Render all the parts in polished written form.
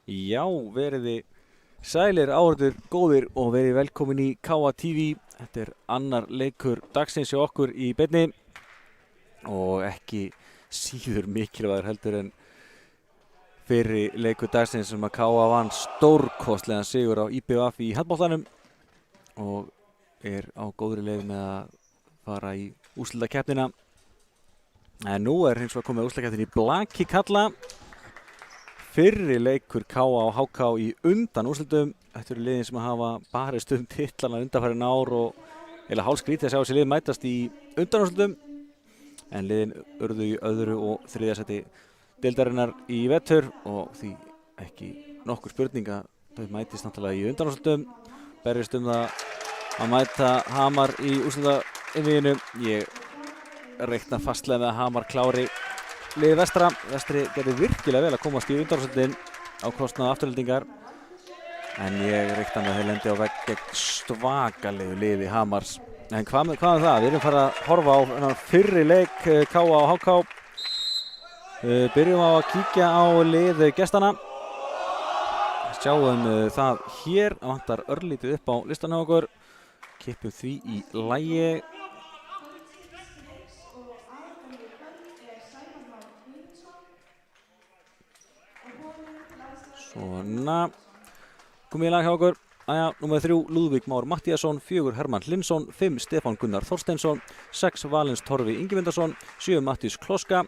Já, veriði sælir, áhorfendur, góðir og verið velkomin í KA TV. Þetta annar leikur dagsins hjá okkur í beinni og ekki síður mikilvægur heldur en fyrri leikur dagsins sem að KA vann stórkostlegan sigur á IBVF í handboltanum og á góðri leið með að fara í úrslitakeppnina. En nú hins vegar komið úrslitakeppnin í blaki kalla. Fyrri leikur KA og HK í undan úrslitum. Þetta eru liðin sem hafa barist titlana undanfarin ár og eiginlega hálfskrítið að sjá þessi lið mætast í undanúrslitum. En liðin urðu í öðru og þriðja sæti deildarinnar í vetur og því ekki nokkur spurning að þau mætist náttúrulega í undanúrslitum. Berjast það að mæta Hamar í úrslitaeinvíginu. Ég reikna fastlega með að Hamar klári liði vestra. Vestri gerði virkilega vel að komast í undanúrslitin á kostnað afturheldingar. En ég reikna með að þeir lendi á vegg gegn svakalegu liði Hamars. En hvað með það? Við erum farið að horfa á fyrri leik KA og HK. Byrjum á að kíkja á lið gestana. Sjáum það hér. Það vantar örlítið upp á listanum hjá okkur. Kippum því í lagi. Svona. Komið í lag hjá okkur. Númer 3 Lúðvík Már Mattíasson, 4 Hermann Hlinsson, 5 Stefán Gunnar Þorsteinsson, 6 Valens Torfi Ingimundarson, 7 Matthías Kloska,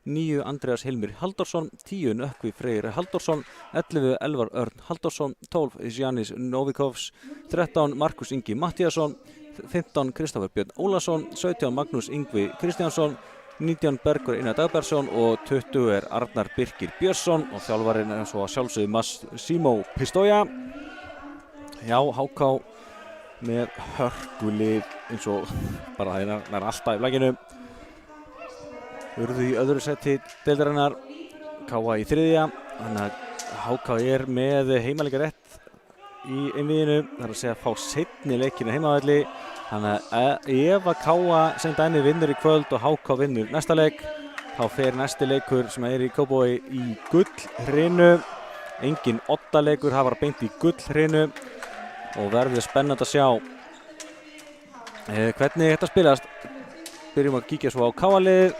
9 Andreas Hilmir Halldórsson, 10 Nökkvi Freyr Halldórsson, 11 Elvar Örn Halldórsson, 12 Janis Novikovs, 13 Markus Ingi Mattíasson, 15 Kristoffer Björn Ólason, 17 Magnús Yngvi Kristjánsson, 19 Bergur Einar Dagbergsson og 20 Arnar Birkir Björnsson og þjálfarinn svo að sjálfsögðu Massimo Pistoia. Já, HK með hörkulið eins og bara það alltaf í laginu. Urðu í öðru seti deildarinnar, KA í þriðja. Þannig að HK með heimaleikarétt í einvíginu. Það að segja að fá seinni leikinu heimavelli. Þannig að ef að KA sem dæmi vinnur í kvöld og HK vinnur næsta leik, þá fer næsti leikur sem í Kópavogi í gullhrinu. Engin oddaleikur, það var beint í gullhrinu og verður spennandi að sjá hvernig þetta spilast. Byrjum að kíkja svo á KA-liðið.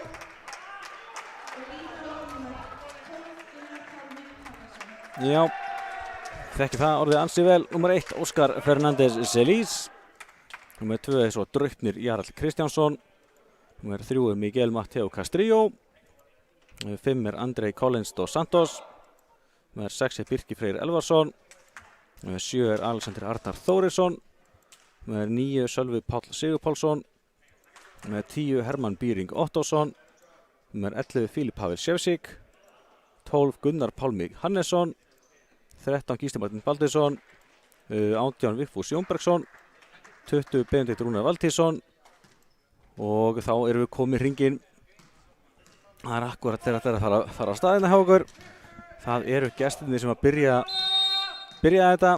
Já, þekki það orðið ansi vel. Númer 1 Óskar Fernández Celis. Númer 2 svo Draupnir Jarl Kristjánsson. Númer 3 Miguel Mateo Castrillo. Númer 5 Andrei Collins dos Santos. Númer 6 Birkir Freyr Elvarsson. Númer 7 Alexander Arnar Þórisson. Númer 9 Sölvi Páll Sigurpálsson. Númer 10 Hermann Býring Ottosson. Númer 11 Filip Pavel Sjefsík. 12 Gunnar Pálmi Hannesson. 13 Gísli Martin Baldursson. 18 Vigfús Jónbergsson. 20 Benedikt Rúnar Valtísson. Og þá erum við komið hringinn. Það akkurat þegar þetta að fara á staðina hjá okkur. Það eru gestirnir sem að byrja þetta.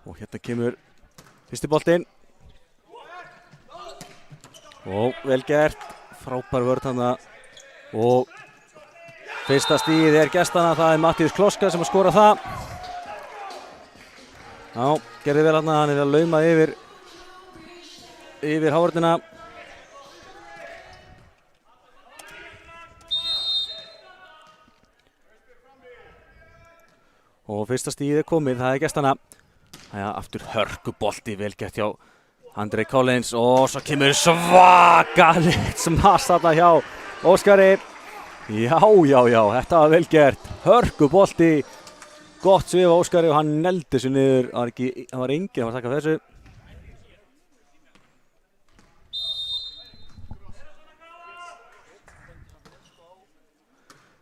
Og hérna kemur fyrsti boltinn. Og vel gert. Frábær vörn þarna. Og fyrsta stigið gestana. Það Matthías Kloska sem að skora það. Já, gerði vel þarna. Hann að lauma yfir hávörnina. Og fyrsta stigið komið, það gestana. Jæja, aftur hörkubolti, vel gert hjá Andrei Collins og svo kemur svakalegt smass þarna hjá Óskari. Já, þetta var vel gert. Hörkubolti, gott svif á Óskari og hann neldi sig niður. Það var enginn að taka þessu.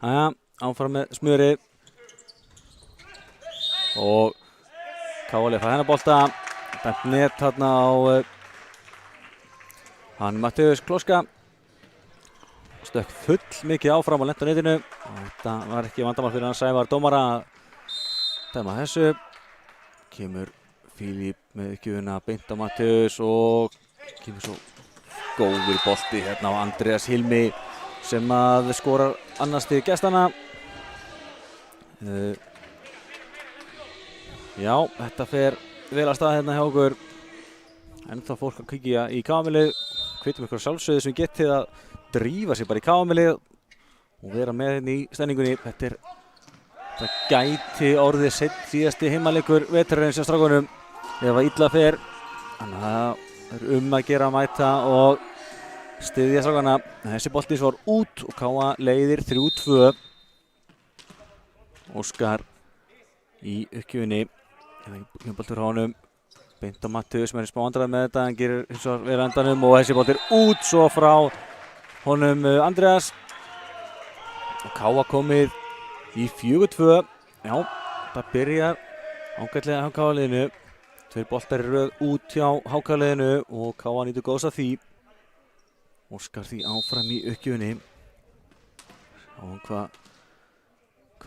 Jæja, áfram með smjörið. Og KA fær hennar bolta. Bent net þarna á hann Matthías Kloska. Stökk full mikið áfram og lenti á netinu. Þetta var ekki vandamál fyrir hann Sævar dómara að dæma þessu. Kemur Filip með gjöfuna beint á Matthías og kemur svo góður bolti hérna á Andreas Hilmi sem að skorar annars stig gestana. Já, þetta fer vel að stað hérna hjá okkur. Ennþá fólk að kíkja í KM-lið. Hvetjum ykkur sjálfsögðu sem getið að drífa sig bara í KM-lið og vera með hérna í stemningunni. Þetta gæti orðið síðasti heimaleikur vetrarins hjá strákunum ef að illa fer. Þannig að það er að gera að mæta og styðja strákana. Þessi bolti svo var út og KA leiðir 3-2. Óskar í uppgjöfinni. Boltur á honum. Beint á Mattheus sem er í smá vandræðum með þetta. Hann gerir eins og vel endanum og þessi bolti út svo frá honum Andreas. Og KA komið í 4-2. Já, það byrjar ágætlega hjá KA-liðinu. 2 boltar í röð út hjá HK-liðinu og KA nýtur góðs af því. Óskar því áfram í uppgjöfinni. Sjáum hvað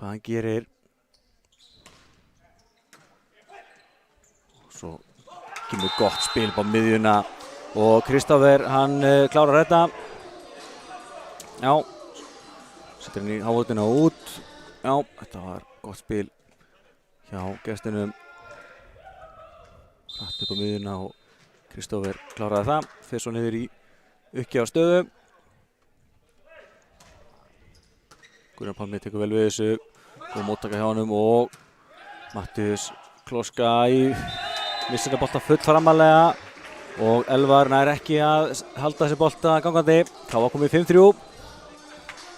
hann gerir. Og svo kemur gott spil á miðjuna og Kristoffer hann klárar þetta. Já, setur hann í hávöldina út. Já, þetta var gott spil hjá gestinum. Hratt upp á miðjuna og Kristoffer kláraði það. Fer svo niður í uppgjá stöðu. Gunnar Pálmi tekur vel við þessu. Góð móttaka hjá honum og Mattheus Kloska í missir bolta full framalega og Elvar nær ekki að halda þessi bolta gangandi. Þá var komið 5-3.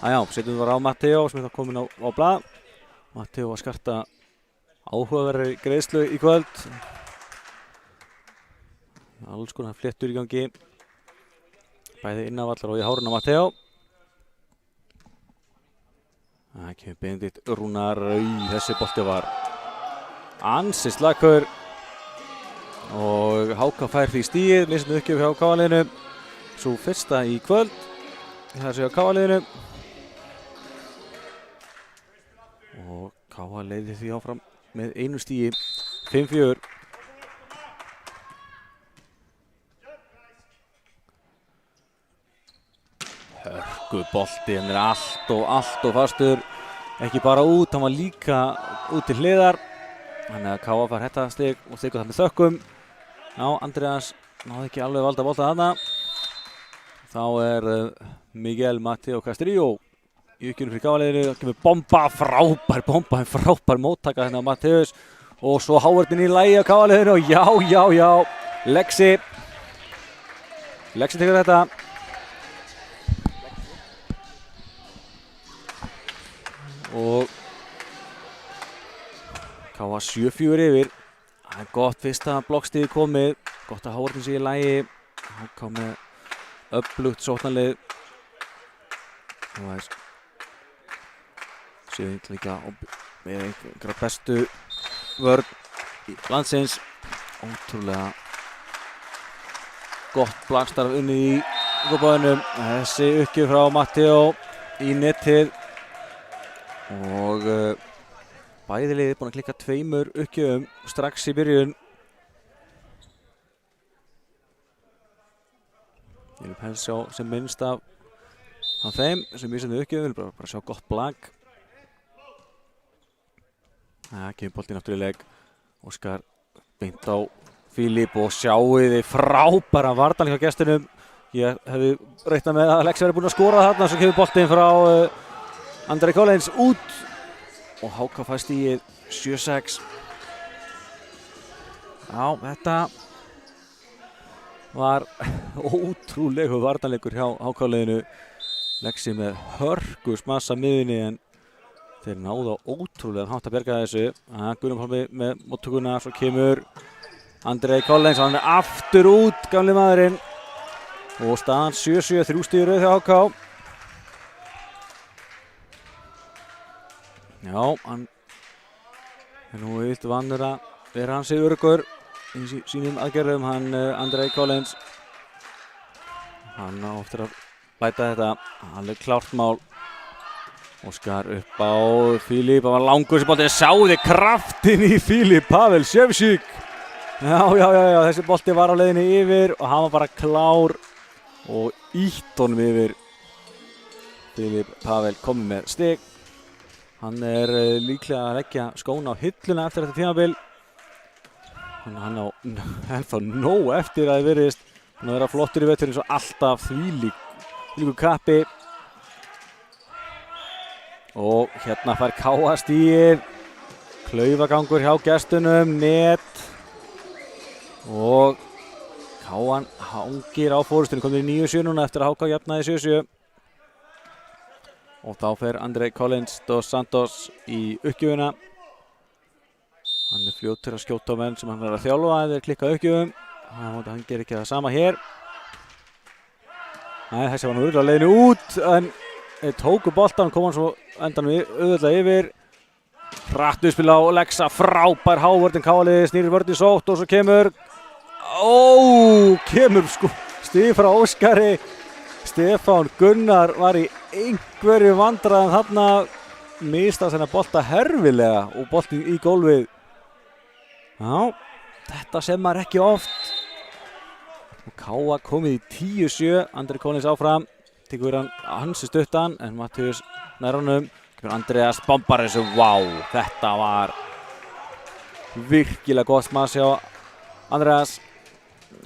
Já, setjum við var á Matteo sem er þá komin á blað. Matteo að skarta áhugaverðri greiðslu í kvöld. Alls konar fléttur í gangi. Bæði innanvallar og í hárun á Matteo. Það kemur Benedikt Rúnar. Þessi bolti var ansi slakur og HK fær því stigið. Mismunandi uppgjöf hjá KA-liðinu. Sú fyrsta í kvöld. Það sé á KA-liðinu. Og KA leiðir því áfram með einu stigi. 5-4. Hörkubolti, hann er allt og fastur. Ekki bara út, hann var líka út til hliðar. Þannig að KA fær þetta stig og stigur það með þökkum. Já, Andreas náði ekki alveg valda bolta þarna. Þá er Miguel Mateo Castrillo í uppgjörnum fyrir KA-liðinu. Það kemur bomba, frábær móttaka hérna á Mattheus. Og svo hávörðin í lagi á KA-liðinu og já, Lexi tekur þetta. Og KA 7-4 yfir. Það er gott fyrsta blokkstigið komið. Gott að hávörðin sé í lagi. HK með öflugt sóknarlið. Og séum líka með einhverja bestu vörn í landsins. Ótrúlega gott blagstarf unnið í Kópavoginum. Þessi uppgjöf frá Matteo í netið. Og bæði liðið búin að klikka 2 uppgjöfum strax í byrjun. Ég vil helst sjá sem minnst af þeim sem vísandi uppgjöfum. Við viljum bara sjá gott blag. Það kemur boltinn aftur í leik. Óskar beint á Filip og sjáuði frábæra varnarleik hjá gestinum. Ég hefði reiknað með að Alexi verið búinn að skora þarna. Svo kemur boltinn frá Andrei Collins út og HK fær stigið 7-6. Já, þetta var ótrúlegu varnarleikur hjá HK-liðinu. Lexi með hörku smassa miðunni en þeir náðu ótrúlega hátt að berga þessu. Gunnar Pálmi með móttökuna, svo kemur Andrei Collins, hann er aftur út, gamli maðurinn. Og staðan 7-7, 3 stig í röð hjá HK. Já, hann er nú vilt vanur að vera hans öruggur í sínum aðgerðum, hann Andrei Collins. Hann á eftir að bæta þetta, alveg klárt mál. Óskar upp á Filip, hann var langur þessi bolti, sjáði kraftin í Filip, Pavel Ševčík. Já, þessi bolti var á leiðinni yfir og hann var bara klár og ítt honum yfir. Filip Pavel komið með stig. Hann líklega að leggja skóna á hilluna eftir þetta tímabil. Hann á ennþá nóg eftir að veriðist. Hann vera flottur í vetur eins og alltaf þvílíku kappi. Og hérna fær KA stigið. Klaufagangur hjá gestunum, net. Og KA hangir á fórustunni, komið í 9-7 núna eftir að HK jafnaði 7-7. Og þá fer Andrei Collins dos Santos í uppgjöfuna. Hann fljótur að skjóta á menn sem hann að þjálfa eða klikka uppgjöfum. Hann gerir ekki það sama hér. Nei, þessi var nú örugglega á leiðinni út, en tóku boltan, kom hann svo endanum auðvitað yfir. Hratt uppspil á Lexa, frábær hávörðin KA-liðið, snýrir vörðin sótt og svo kemur sko stig frá Óskari. Stefán Gunnar var í einhverju vandræðum þarna, mista þennan bolta herfilega og boltin í gólfið. Já, þetta sem maður ekki oft. Og KA komið í 10-7, Andri Collins áfram, tekur hann hansi stuttan, en Mattius nær honum. Kemur Andreas bombar þessu, vá, þetta var virkilega gott smass hjá Andreas.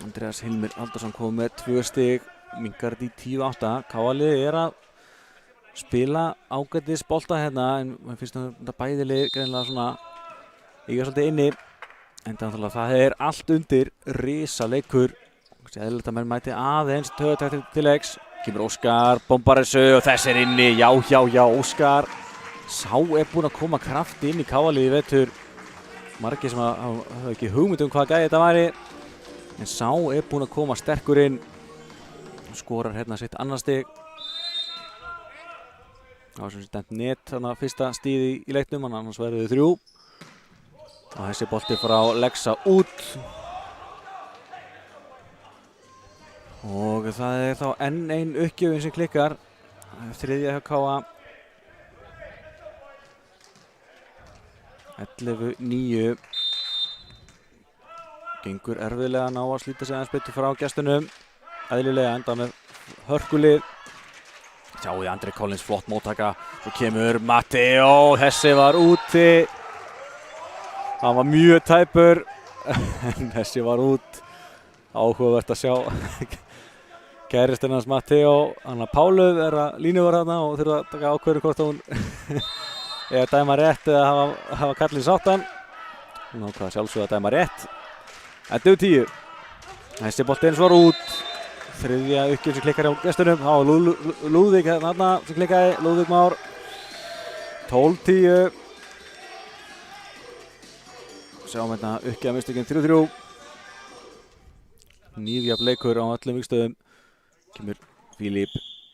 Andreas Hilmir Aldarsson kom með 2 stig, minkar þetta í 10-8. KA-liðið að spila ágætis bolta hérna, en mér finnst þetta bæði lið greinilega svona eiga svolítið inni. En það allt undir, risaleikur. Eðlilegt að menn mæti aðeins taugatæktir til leiks. Kemur Óskar, bombar þessu og þessi inni, já, Óskar. Sá búinn að koma krafti inn í KA-liðið í vetur. Margir sem hafa ekki hugmynd hvað gæði þetta væri. En sá búinn að koma sterkur inn. Skorar hérna sitt annað stig. Það var sem stend net þarna fyrsta stíði í leiknum, annars verður þau 3. Og þessi bolti frá Lexa út. Og það þá enn ein uppgjöfin sem klikkar. Þriðja hjá KA. 11-9. Gengur erfiðlega að ná að slíta sig aðeins betur frá gestunum. Eðlilega enda með hörkulið. Sjáu þið Andrei Collins flott móttaka. Svo kemur Matteo, þessi var úti. Hann var mjög tæpur, en þessi var út. Áhugavert að sjá kæristinn hans Matteo. Hann að Pálu að línuvar þarna og þurfa að taka ákvörðun hvort hún eða dæma rétt eða hafa kallinn sáttan. Hún ákvað sjálfsögðu að dæma rétt. 11-10. Þessi bolti eins var út. Þriðja uppgjöf sem klikkar hjá gestunum. Það var Lúðvík þarna sem klikkaði, Lúðvík Már. 12-10. Sjáum hérna uppgjöf mistökin 3-3. Nýjafn leikur á öllum vígstöðum. Kemur Filip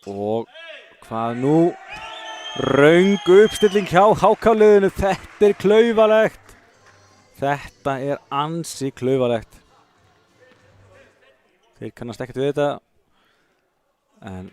og hvað nú? Röng uppstilling hjá HK-liðinu. Þetta klaufalegt. Þetta ansi klaufalegt. Þeir kannast ekkert við þetta. En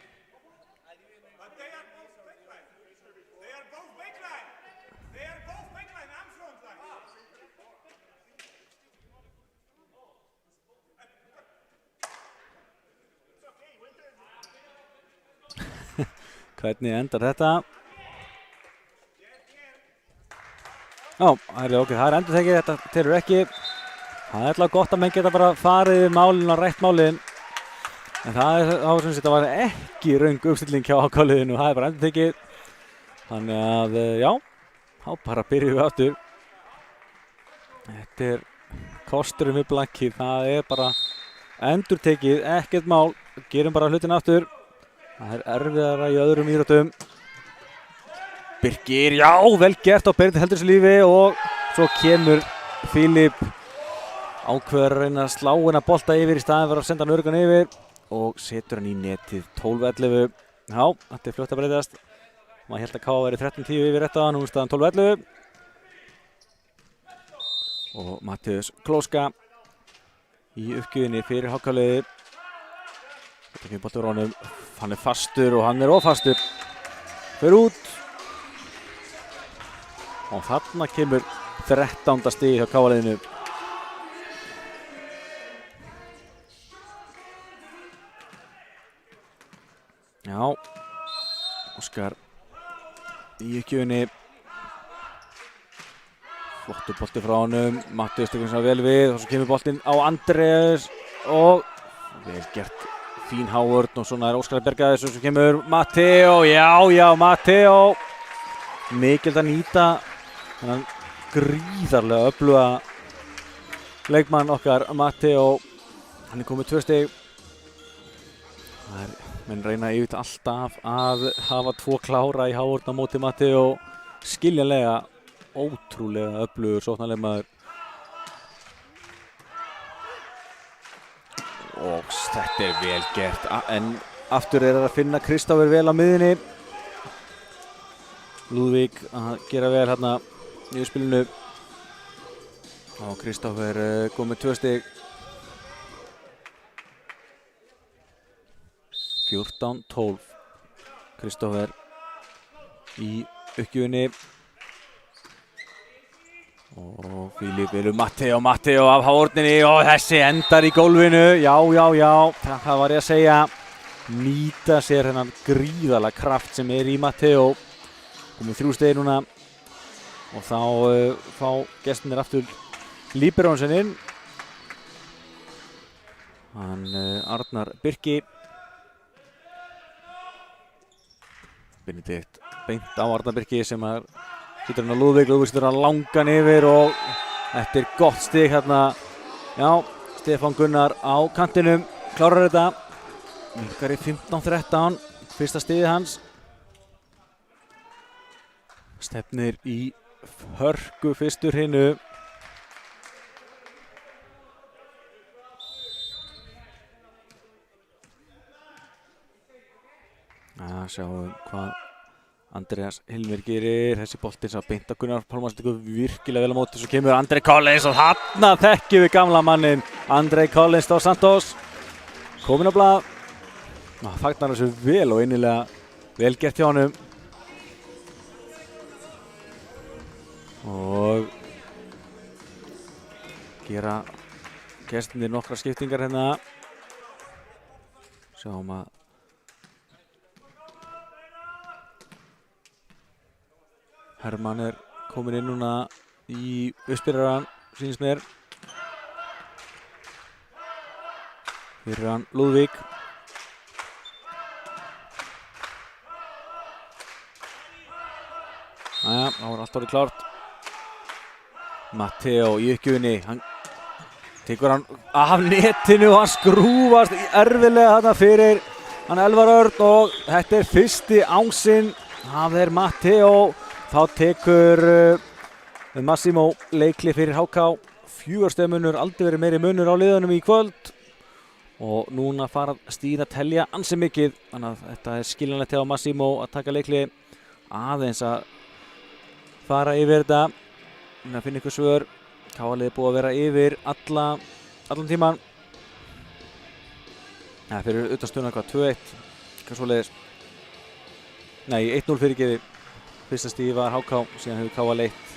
hvernig endar þetta? Já, það endurtekið, þetta telur ekki. Það alltaf gott að menn geta bara farið yfir málin og rætt málin. En það var ekki röng uppstilling hjá HK-liðinu, það bara endurtekið. Þannig að, já, þá bara byrjum við aftur. Þetta kosturum við blankið, það bara endurtekið, ekkert mál. Gerum bara hlutin aftur. Það erfiðara í öðrum íþróttum. Birgir, já, vel gert á Benedikt Heldursson-Lífi og svo kemur Filip, ákveður að reyna að slá hennar bolta yfir í staðinn fyrir að senda hann öruggan yfir og setur hann í netið 12-11. Já, þetta fljótt að breytast. Maður held að KA væri 13-10 yfir þetta, nú staðan 12-11. Og Mattius Klóska í uppgjöfinni fyrir HK-liðið. Þetta kemur bolti úr honum. Hann fastur og hann ófastur. Fyrir út. Og þarna kemur 13. stig hjá KA-liðinu. Já, Óskar í uppgjöfinni. Flottur bolti frá honum, Matthías tekur þess að vel við og svo kemur boltinn á Andrés og vel gert, fín Hávörn og svona Óskar að berga þessu og svo kemur Matteo, já, Matteo. Mikilvægt að nýta þennan gríðarlega öfluga leikmann okkar, Matteo. Hann komið 2 stig. Menn reyna yfir alltaf að hafa 2 klára í Hávörn á móti Matteo. Skiljanlega ótrúlega öflugur sóknarleikmaður. Og þetta vel gert, en aftur að finna Kristófer vel á miðjunni. Lúðvík að gera vel hérna í uppspilinu. Og Kristófer komið 2 stig. 14-12. Kristófer í uppgjöfinni. Og Fílip Matteo af Hávörninni og þessi endar í gólfinu. Já, það var ég að segja. Nýta sér hennan gríðarlega kraft sem í Matteo. Komið 3 stig núna og þá fá gestirnir aftur líberóinn sinn inn. Hann Arnar Birki. Benedikt beint á Arnar Birki sem sýtur hann á Lúðvík sýtur hann langan yfir og þetta gott stig hérna. Já, Stefán Gunnar á kantinum, klárar þetta. Minkar í 15-13, fyrsta stigið hans. Stefnir í hörku fyrstur hinu. Sjáum hvað Andreas Hilmir gerir. Þessi boltinn sem beint á Gunnar Pálmarsson tekur virkilega vel á móti. Svo kemur Andrei Collins og þarna þekkjum við gamla mannin. Andrei Collins á Santos. Kominn á blað. Fagnar þessu vel og innilega vel gert hjá honum. Og gera gestirnir nokkra skiptingar hérna. Sjáum að Hermann kominn inn núna í uppspyrjarann, sýnist mér. Fyrir hann Lúðvík. Jæja, þá allt orðið klárt. Matteo í uppgjöfinni. Hann tekur hann af netinu og hann skrúfast erfiðlega þarna fyrir hann Elvar Örn og þetta fyrsti ásinn. Það Matteo. Þá tekur Massimo leikli fyrir HK. 4 stiga munur, aldrei verið meiri munur á liðunum í kvöld. Og núna fara Stína að telja ansi mikið. Þannig að þetta skiljanlegt hjá Massimo að taka leikli aðeins að fara yfir þetta. Að finna ykkur svör. Káaliði búið að vera yfir allan tíman. Það fyrir utan stundar hvað, 2-1. Hvað svoleiðis. Nei, 1-0 fyrirgefi. Fyrsta stíð var HK, síðan hefur Káa leitt.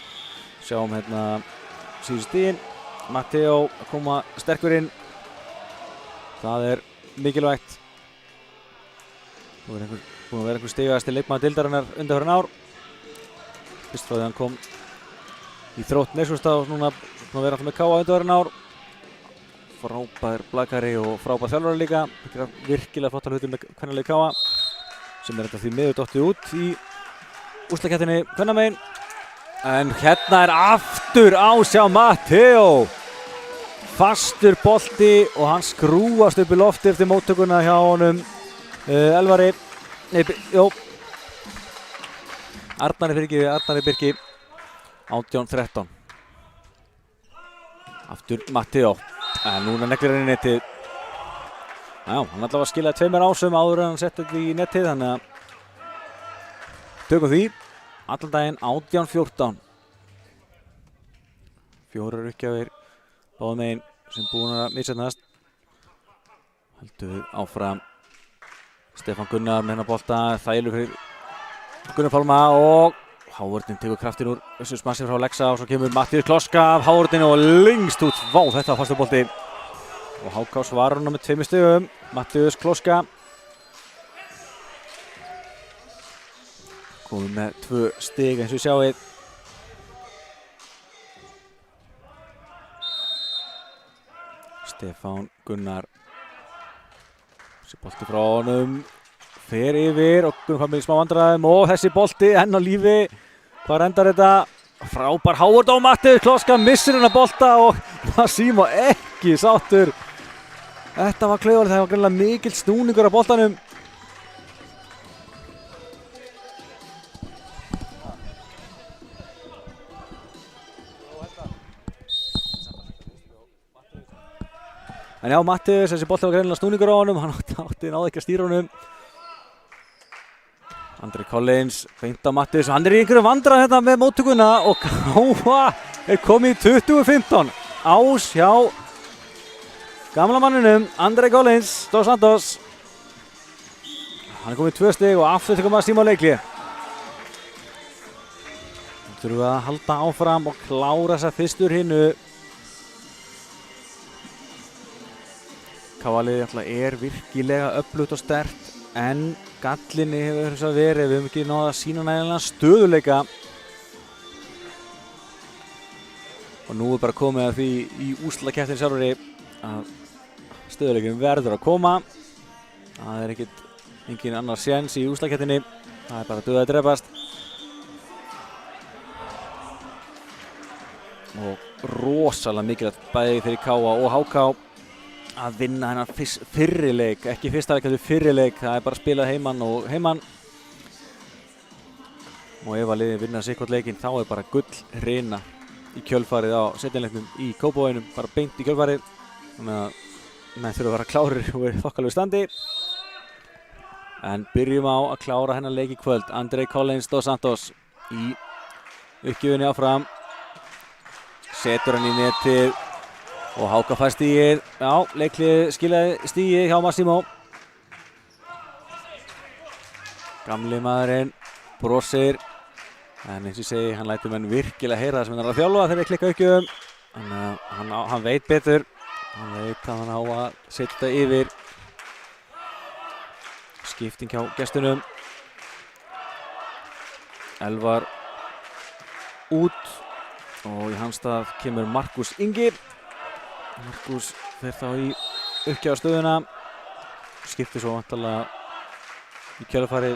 Sjáum hérna síðustu stíðin. Matteo að koma sterkur inn. Það mikilvægt. Búin að vera einhver stigasti leikmaður deildarinnar undanfarin ár. Fyrst frá því hann kom í Þrótt Neskaupstað og núna vera alltaf með Káa undanfarin ár. Frábær blakari og frábær þjálfari líka. Virkilega flottar hlutir með kvennalið Káa sem þetta því miður dottið út í úrslitakeppninni kvennamegin. En hérna aftur ásjá Matteo. Fastur bolti og hann skrúast upp í lofti eftir móttökuna hjá honum Elvari. Arnari Birki. 18-13. Aftur Matteo. En núna neglir hann í netið. Já, hann allavega skilaði 2 ásum áður en hann setti þetta í netið, þannig að tökum því. Allan daginn 18-14. 4 uppgjafir báðum megin sem búin að missetnast. Höldum við áfram. Stefán Gunnar með hennar bolta, þægilegur fyrir Gunnar Pálma og Hávörnin tekur kraftin úr þessu smassi frá Lexa og svo kemur Matthías Kloska af Hávörninu og lengst út. Vá, þetta var fastur bolti. Og HK svarar hann með 2 stigum. Matthías Kloska. komið með 2 stig eins og sjáið. Stefán Gunnar. Þessi bolti frá honum fer yfir og Gunnar komið í smá vandræðum og þessi bolti enn á lífi. Hvar endar þetta? Frábær Hávard á Matthías Kloska missir hennar bolta og Massimo ekki sáttur. Þetta var klaufalegt, það var greinilega mikill snúningur á boltanum. En já, Matthías, þessi bolti var greinilega snúningur á honum, hann náði ekki að stýra honum. Andri Collins, feint á Matthías og hann í einhverju vandræðum hérna með móttökuna og Káa komið í 20-15. Ás hjá gamla manninum, Andri Collins, Dos Santos. Hann komið í 2 stig og aftur tekur Massimo leikli. Nú þurfum við að halda áfram og klára þessa fyrstur hinnu. Káa-liðið er virkilega öflugt og sterkt. En gallinni hefur þess að verið, við höfum ekki náð að sína nægilega stöðuleika. Og nú bara komið að því í úrslitakeppninni sjálfri að stöðuleikin verður að koma. Það engin annar séns í úrslitakeppninni, það bara að dauða að drepast. Og rosalega mikilvægt bæði fyrir Káa og HK að vinna hennar fyrri leik, ekki fyrsta leik, heldur fyrri leik. Það bara spilað heiman og heiman. Og ef að liðin vinna sikkert leikinn þá bara gull hrina í kjölfarið á seinnileiknum í Kópavoginum, bara beint í kjölfarið. Þannig að menn þurfa að vera klárir og vera í þokkalegu standi. En byrjum á að klára hennar leik í kvöld. Andri Collins Dos Santos í uppgjöfinni áfram. Setur hann í netið. Og HK fær stigið, já, leiklið skilaði stigið hjá Massimo. Gamli maðurinn brosir, en eins og ég segi, hann lætur menn virkilega heyra það sem hann er að þjálfa þegar þeir klikka uppgjöfum. Þannig að hann veit betur, hann veit að hann á að setja þetta yfir. Skipting hjá gestunum. Elvar út og í hans stað kemur Markus Ingi. Markus fer þá í uppgjafastöðuna, skiptir svo vantarlega í kjölfarið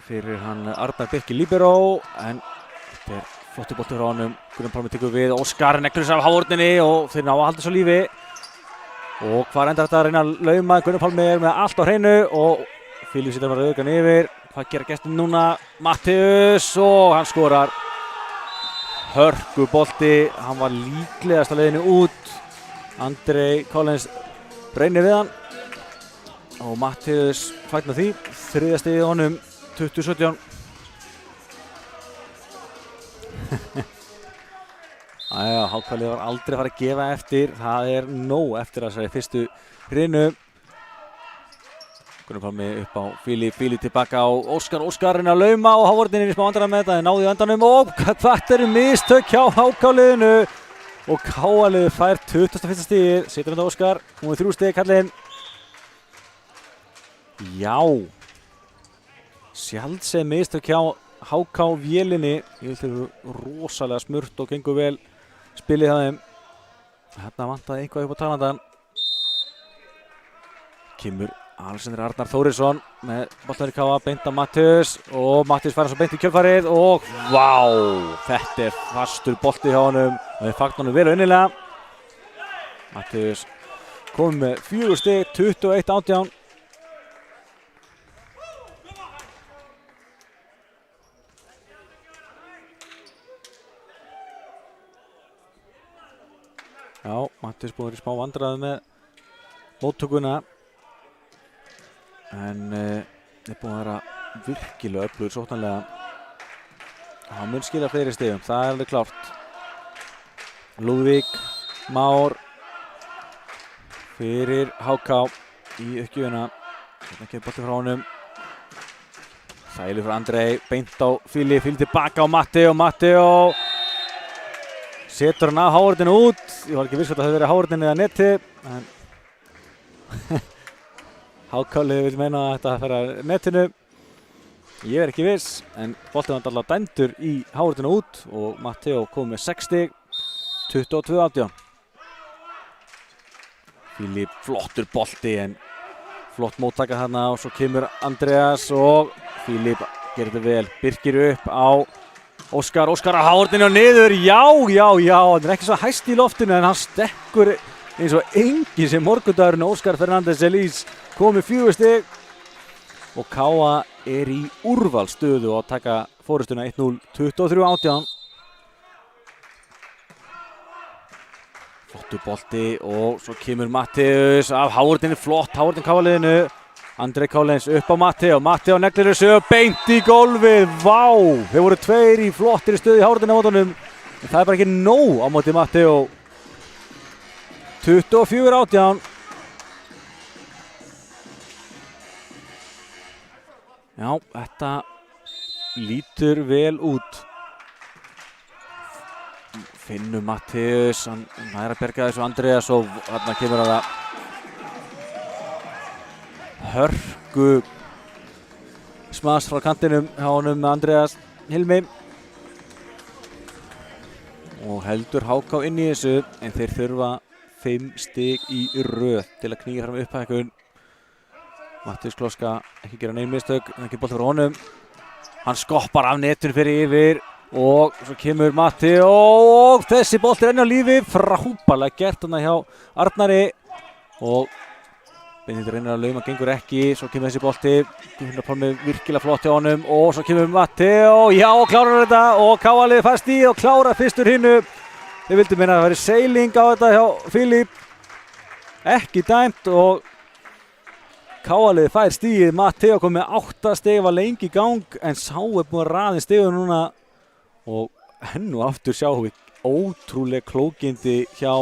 fyrir hann Arnar Birkir Libero, en þetta flottur bolti frá honum. Gunnar Pálmi tekur við, Óskar neglir sér af hávörninni og þeir ná að halda svo lífi. Og hvar endar þetta að reyna að lauma? Gunnar Pálmi með allt á hreinu og Filipe situr bara auðgan yfir. Hvað gera gestin núna? Matthías og hann skorar. Hörku bolti, hann var líklegast á leiðinu út. Andri Collins reynir við hann og Matthías fagnar því. 3. stigið honum, 2017. HK-liðið var aldrei að fara að gefa eftir. Það nóg eftir þessari fyrstu hrinu. Gunnar Pálmi upp á Fili tilbaka á Óskar reyna að lauma og hávörðinni í smá vandræðum með þetta, en náði á endanum og þetta mistök hjá HK-liðinu og Káa-liðið fær 21. stigið, situr undan Óskar, komið 3 stig kallinn. Já, sjálfsögð mistök hjá HK-vélinni, ég vil þeir rosalega smurt og gengur vel spilið hjá þeim. Hérna vantaði eitthvað upp á talandan. Kemur Alexander Arnar Þórisson með boltan í Káa, beint á Matthías og Matthías fær hann svo beint í kjölfarið og vá, þetta fastur bolti hjá honum og þeir fagnar honum vel og innilega. Matthías komið með 4 stig, 21-18. Já, Matthías búinn í smá vandræðum með móttökuna. En er búinn að vera virkilega öflugur sóknarlega. Hann mun skila fleiri stigum, það alveg klárt. Lúðvík Már fyrir HK í uppgjöfina. Hérna kemur bolti frá honum. Þægileg frá Andrei, beint á Fili tilbaka á Matteo. Setur hann af hávörðinu út. Ég var ekki viss hvort það hefði verið hávörðinu eða neti. En HK-liðið vil meina að þetta fara netinu. Ég ekki viss, en boltinn var alltaf dæmdur í hárutuna út og Matteo kom með 6 stig, 22-18. Filip flottur bolti en flott móttaka þarna og svo kemur Andreas og Filip gerir þetta vel, Birkir upp á Óskar á hárutinu og niður, já, hann er ekki svo hæst í loftinu en hann stekkur eins og engin sem morgundagurinn Óskar Fernández Elís komið 4 stig og Káa er í úrvalsstöðu að taka fórustuna 1-0, 23-18. Flottur bolti og svo kemur Matteus af hárutinu, flott hárutinu Káa-liðinu. Andrei Kállens upp á Matteo neglir þessu beint í gólfið, vá! Þeir voru 2 í flottri stöðu í hárutinu á mótunum, en það er bara ekki nóg á móti Matteo. 24-18. Já, þetta lítur vel út. Finnur Matteus, hann er að berga þessu Andreas og þarna kemur að það hörku smas frá kantinum hjá honum með Andreas Hilmi og heldur HK inn í þessu en þeir þurfa 5 stig í röð til að knýja fram upphækkun. Mattias Kloska ekki gera nein mistök, ekki bolti frá honum, hann skoppar af netun fyrir yfir og svo kemur Matteo og þessi bolti er enn á lífi, frábærlega gert hann hjá Arnari og Benedikt reynir að lauma, gengur ekki, svo kemur þessi bolti, Gunnar Pálmi virkilega flott hjá honum og svo kemur Matteo, já og klárar þetta og Káa-liðið fast í og klárar fyrstur hinnu. Þeir vildu meina að það væri seiling á þetta hjá Filip, ekki dæmt og Káa-liðið fær stigið, Matteo kom með 8 stig, var lengi í gang en sá er búinn að raða inn stigum núna og enn og aftur sjáum við ótrúlega klókindi hjá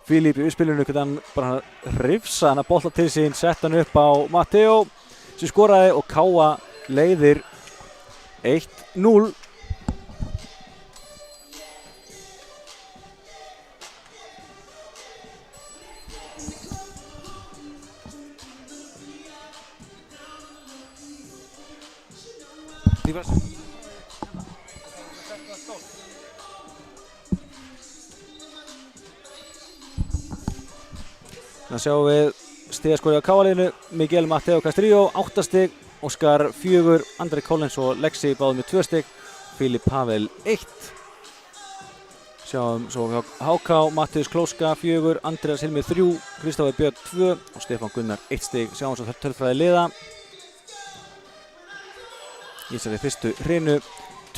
Filip í uppspilinu, hvernig hann bara hrifsa hann að bolta til sín, sett hann upp á Matteo sem skoraði og Káa leiðir 1-0. Það sjáum við stigaskori á Káa-liðinu, Miguel Matteo Castrillo 8 stig, Óskar 4, Andrei Kállens og Lexi báðum með 2 stig, Filip Pavel 1. Sjáum svo hjá HK, Mattias Kloska 4, Andreas Hilmi 3, Kristófer Björn 2 og Stefán Gunnar 1 stig. Sjáum svo tölfræði liða. Í þessari fyrstu hrinu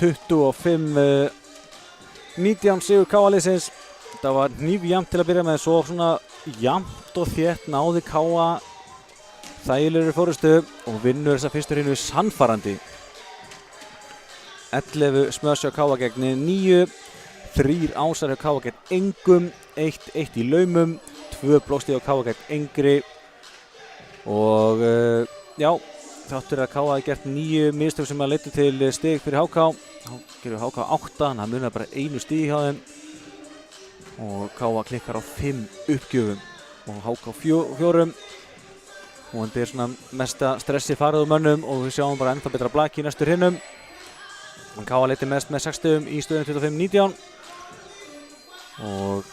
25-19 sigur Káa-liðsins. Það var hnífjafnt til að byrja með, svo svona jafnt og þétt náði Káa þægilegri fórustu og vinnur þessa fyrstu hrinu sannfærandi. 11 smöss hjá Káa gegn 9, 3 ásar hjá Káa gegn engum, 1 í laumum, 2 blóstig hjá Káa gegn engri og já, þáttur að Káa hafi gert 9 mistök sem að leiddu til stig fyrir HK. Þá gerur HK 8, þannig að munar bara 1 stig hjá þeim og Káa klikkar á 5 uppgjöfum og HK 4 og þetta er svona mesta stressi farið úr mönnum og við sjáum bara ennþá betra blaki í næstu hrinum. Káa leiddi mest með 6 stigum í stöðunni 25-19 og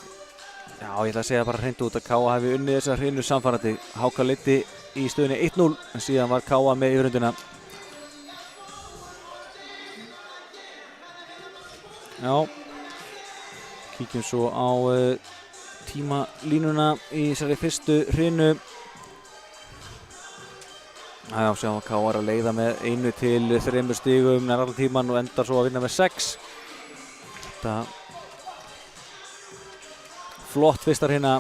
já, ég ætla að segja bara hreint út að Káa hefði unnið þessa hrinu samfærandi. HK leiddi í stöðunni 1-0 en síðan var Káa með yfirhöndina. Já, kíkjum svo á tímalínuna í þessari fyrstu hrinu. Já, sjáum að Káa er að leiða með 1 til 3 stigum nær allan tíman og endar svo að vinna með 6. Þetta flott fyrsta hrina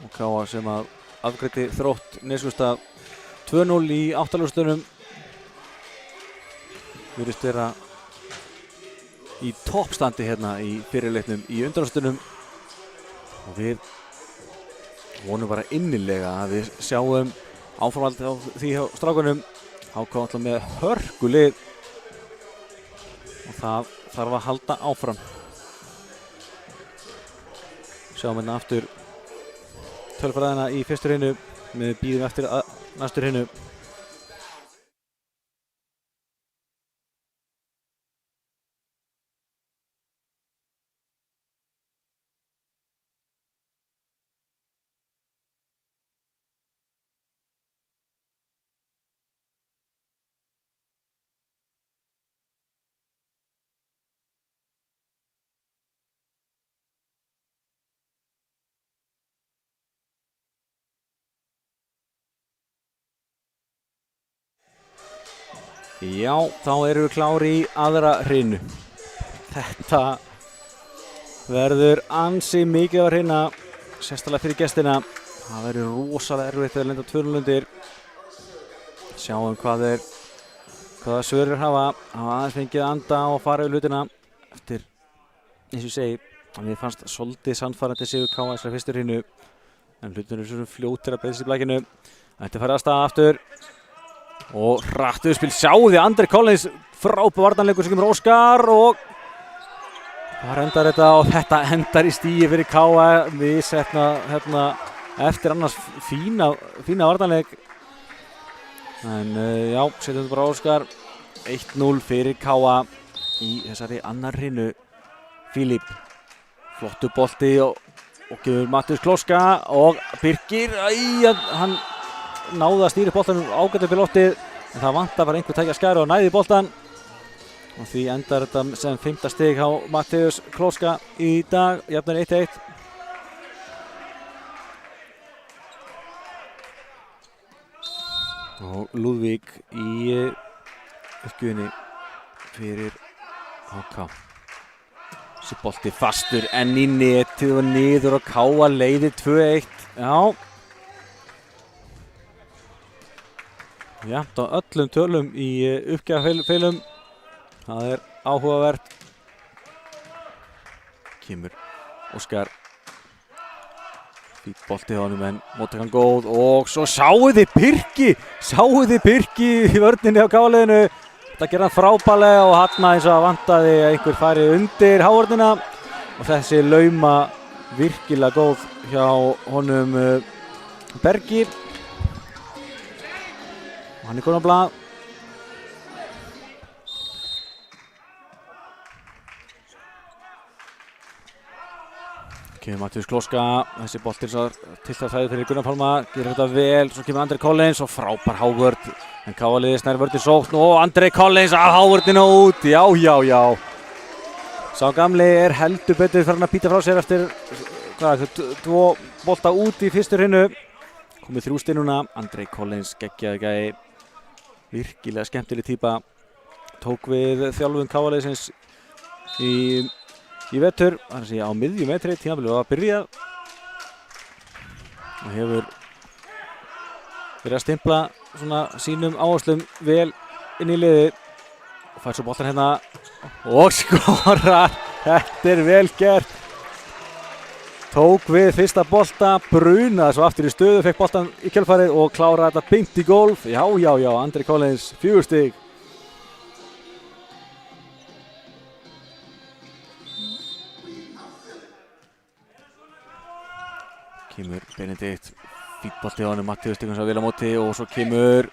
og Káa sem að afgreiddi Þrótt Neskaupstað 2-0 í 8 úrslitunum. Virðist vera í toppstandi hérna í fyrirleiknum í undanúrslitunum og við vonum bara innilega að við sjáum áframhaldið á því hjá strákunum. HK alltaf með hörkulið og það þarf að halda áfram. Sjáum hérna aftur tölfræðina í fyrstu hrinu, við bíðum eftir næstu hrinu. Já, þá erum við klári í aðra hrinu. Þetta verður ansi mikið að hrina, sérstaklega fyrir gestina. Það verður rosalega erfitt að lenda 2-0 undir. Sjáum hvaða svörir hafa aðeins fengið að anda og fara yfir hlutina eftir, eins og ég segi, að mér fannst svolítið sannfærandi sigur KA þessari fyrstu hrinu. En hlutin eru svo fljótir að breytast í blækinu. Þetta farið að staða aftur. Og hratt uppspil, sjáu því Andri Collins, frábær varnarleikur sem kemur Óskar og þar endar þetta og þetta endar í stíi fyrir KA. Við hérna eftir annars fína varnarleik. En já, setjum þetta bara Óskar. 1-0 fyrir KA í þessari annar hrinu. Filip, flottu bolti og gefur Mattius Klóska og Birkir, hann náði að stýra boltanum ágætt upp í loftið en það vantar bara einhver tækja skæri og næði boltan og því endar þetta sem 5. stig á Mattius Klóska í dag, jafnir 1-1. Og Lúðvík í uppgjöfinni fyrir HK. Þessi bolti fastur enn í netið og niður og KA leiðir 2-1. Já. Jafnt á öllum tölum í uppgjafafeilum. Það er áhugavert. Kemur Óskar. Fýtt bolti á honum en móttakan góð og svo sáuð þið Birki í vörninni á KA-liðinu. Þetta gerði hann frábærlega og hann eins og vantaði að einhver færi undir hávörnina og þessi lauma virkilega góð hjá honum Bergi. Og hann er komin á blað. Kemur Mattius Klóska, þessi bolti er til það þæði fyrir Gunnar Pálma, gerir þetta vel, svo kemur Andri Collins og frábær hávörn. En KA-liðið snær vörnin sókn og Andri Collins af hávörnina út, já. Sá gamli er heldur betur fyrir hann að píta frá sér eftir 2 bolta út í fyrstu hrinu. Komið 3 stig núna, Andri Collins geggjaði gæi, virkilega skemmtileg típa. Tók við þjálfun KA-liðsins í vetur, það er að segja á miðjum vetri, tímabilið var að byrja og hefur verið að stimpla svona sínum áherslum vel inn í liðið og fær svo boltan hérna og skorar. Þetta er vel gert. Tók við fyrsta bolta, brunaði svo aftur í stöðu, fekk boltan í kjölfarið og kláraði þetta beint í gólf. Já, Andri Collins, 4 stig. Kemur Benedikt, fýtt bolti á honum, Mattius tekur svo vel á móti og svo kemur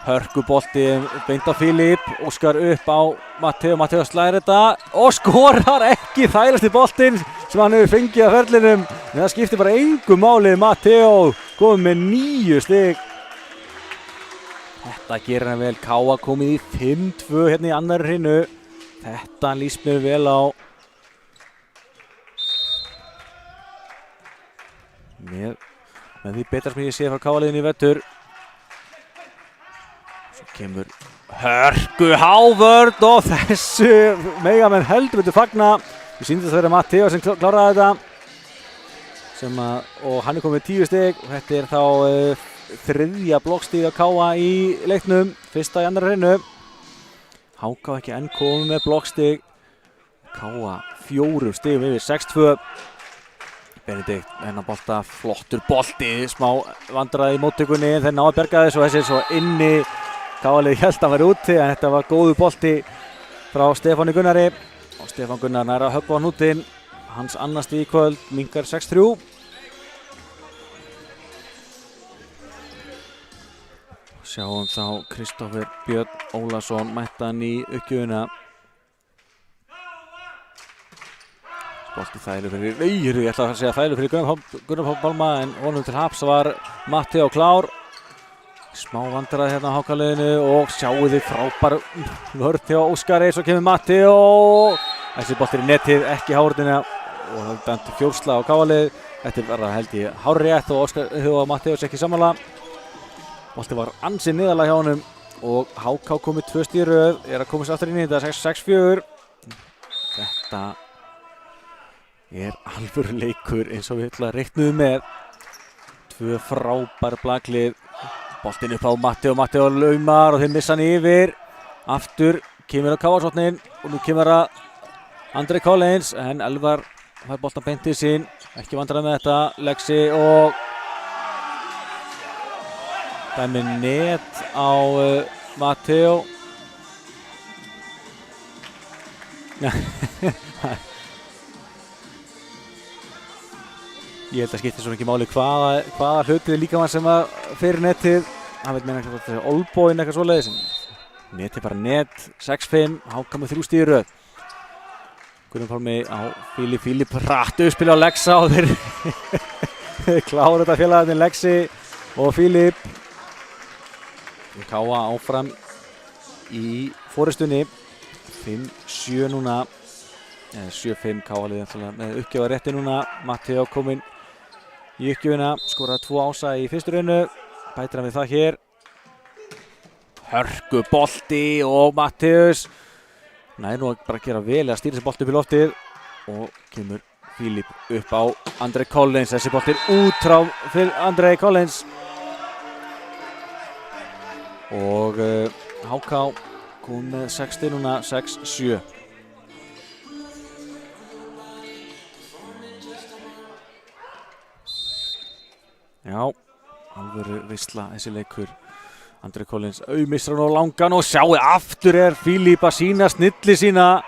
hörkubolti beint á Filip, Óskar upp á Mattius slæðir þetta og skorar ekki þægilegasti boltinn sem hann hefur fengið af ferlinum. En það skiptir bara engu máli, Mattius komið með 9 stig. Þetta gerir hann vel, KA komið í 5-2 hérna í annarri hrinu. Þetta líst mér vel á. Með því betra sem ég sé frá KA-liðinu í vetur. Svo kemur hörku hávörn og þessu mega menn heldur betur fagna. Við sýndum það verið Mattius sem kláraði þetta og hann er komið með 10 stig og þetta er þá 3. blokkstig á KA í leiknum, 1. í annarri hrinu. HK ekki enn komið með blokkstig. KA 4 stigum yfir 6-2. Benedikt, hennar bolta, flottur bolti, smá vandræði í móttökunni en þeir ná að berga þessu og þessi er svo inni. KA-liðið hélt að hann væri úti en þetta var góður bolti frá Stefáni Gunnari og Stefán Gunnar nær að höggva á hnútinn. Hans annars stig í kvöld, minnkar 6-3. Sjáum þá Kristófer Björn Ólason mættan í uppgjöfuna. Bolti þægilegur fyrir, ég ætla að segja þægilegur fyrir Gunnar Pálma en honum til haps var Mattius klár. Smá vandræði hérna á HK-liðinu og sjáu þið frábær vörn hjá Óskari, svo kemur Mattius. Þessi bolti er í netið, ekki hárunina og það er dæmt fjórslag á KA-lið. Þetta var held ég hárrétt og Óskar og Mattius ekki sammála. Bolti var ansið niðarlega hjá honum og HK komið 2 stig í röð, að komast aftur inn í þetta 6-4. Þetta alvöru leikur eins og við reiknuðum með. 2 frábær blaklið, boltinn upp á Matteo laumar og þeir missa hann yfir. Aftur kemur á Káasotnin og nú kemur að Andrei Collins en Elvar fær boltan beint til sín, ekki vandræði með þetta. Lexi og dæmi net á Matteo. Ég held að skipti svona ekki máli hvaða hlutið líkamann sem að fyrir netið. Hann veit meina eitthvað að það er olbóin eitthvað svoleiðis. Netið bara net, 6-5, HK með 3 stig í röð. Guðjón Pálmi á Fílip rættu spil á Lexa og þeir klára þetta félagarnir Lexi og Fílip. Káa áfram í forystunni, 5-7 núna, 7-5 Káa-liðið með uppgjöfa rétti núna. Matteo kominn í uppgjöfina, skoraði 2 ása í fyrstu raunu, bætir hann við það hér. Hörku bolti og Matteus nær nú bara að gera vel að stýra þessi bolti upp í loftið og kemur Fílip upp á Andrei Collins. Þessi bolti út frá Andrei Collins og HK kom með 6 stig núna, 6-7. Já, alvöru veisla þessi leikur. Andrei Collins missar hann á langan og sjáu aftur Fílip að sína snilli sína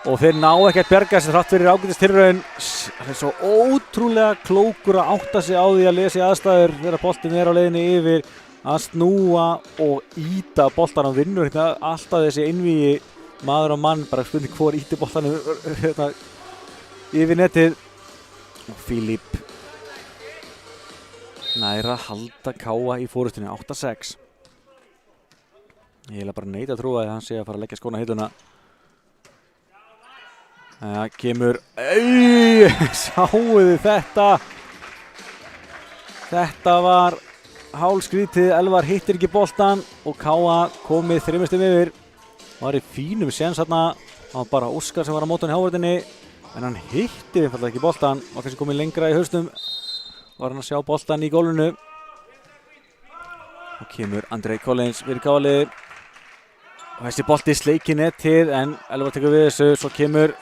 og þeir ná ekki að berga sér þrátt fyrir ágætis tilraun. Það er svo ótrúlega klókur að átta sig á því að lesa í aðstæður þegar boltinn á leiðinni yfir að snúa og íta boltan á vinnur. Alltaf þessi einvígi maður og mann, bara spurning hvor íti boltan yfir netið og Fílip nær að halda Káa í forystunni 8-6. Ég bara neita að trúa að hann sé að fara að leggja skóna hilluna. Það kemur, sjáuðu þetta. Þetta var hálskrítið, Elvar hittir ekki boltan og Káa komið 3 stigum yfir. Var í fínum séns þarna, það var bara Óskar sem var á móti hann í hávörðinni en hann hitti einfaldlega ekki boltan, var kannski komið lengra í haustum. Var hann að sjá boltan í gólfinu og kemur Andrei Collins fyrir Káa-liðið og þessi bolti sleikir netið en Elvar tekur við þessu. Svo kemur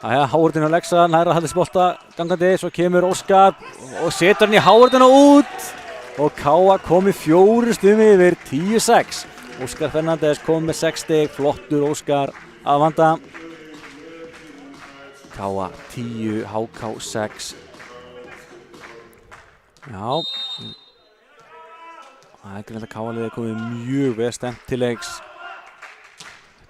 hávörðin á Lexa, nær að halda þessi bolta gangandi. Svo kemur Óskar og setur hann í hávörðina út og Káa komið 4 stigum yfir, 10-6. Óskar Fernandes kom með 6 stig, flottur Óskar að vanda. Káa 10, HK 6. Já, það greinlega Káa-liðið komið mjög vel stemt til leiks.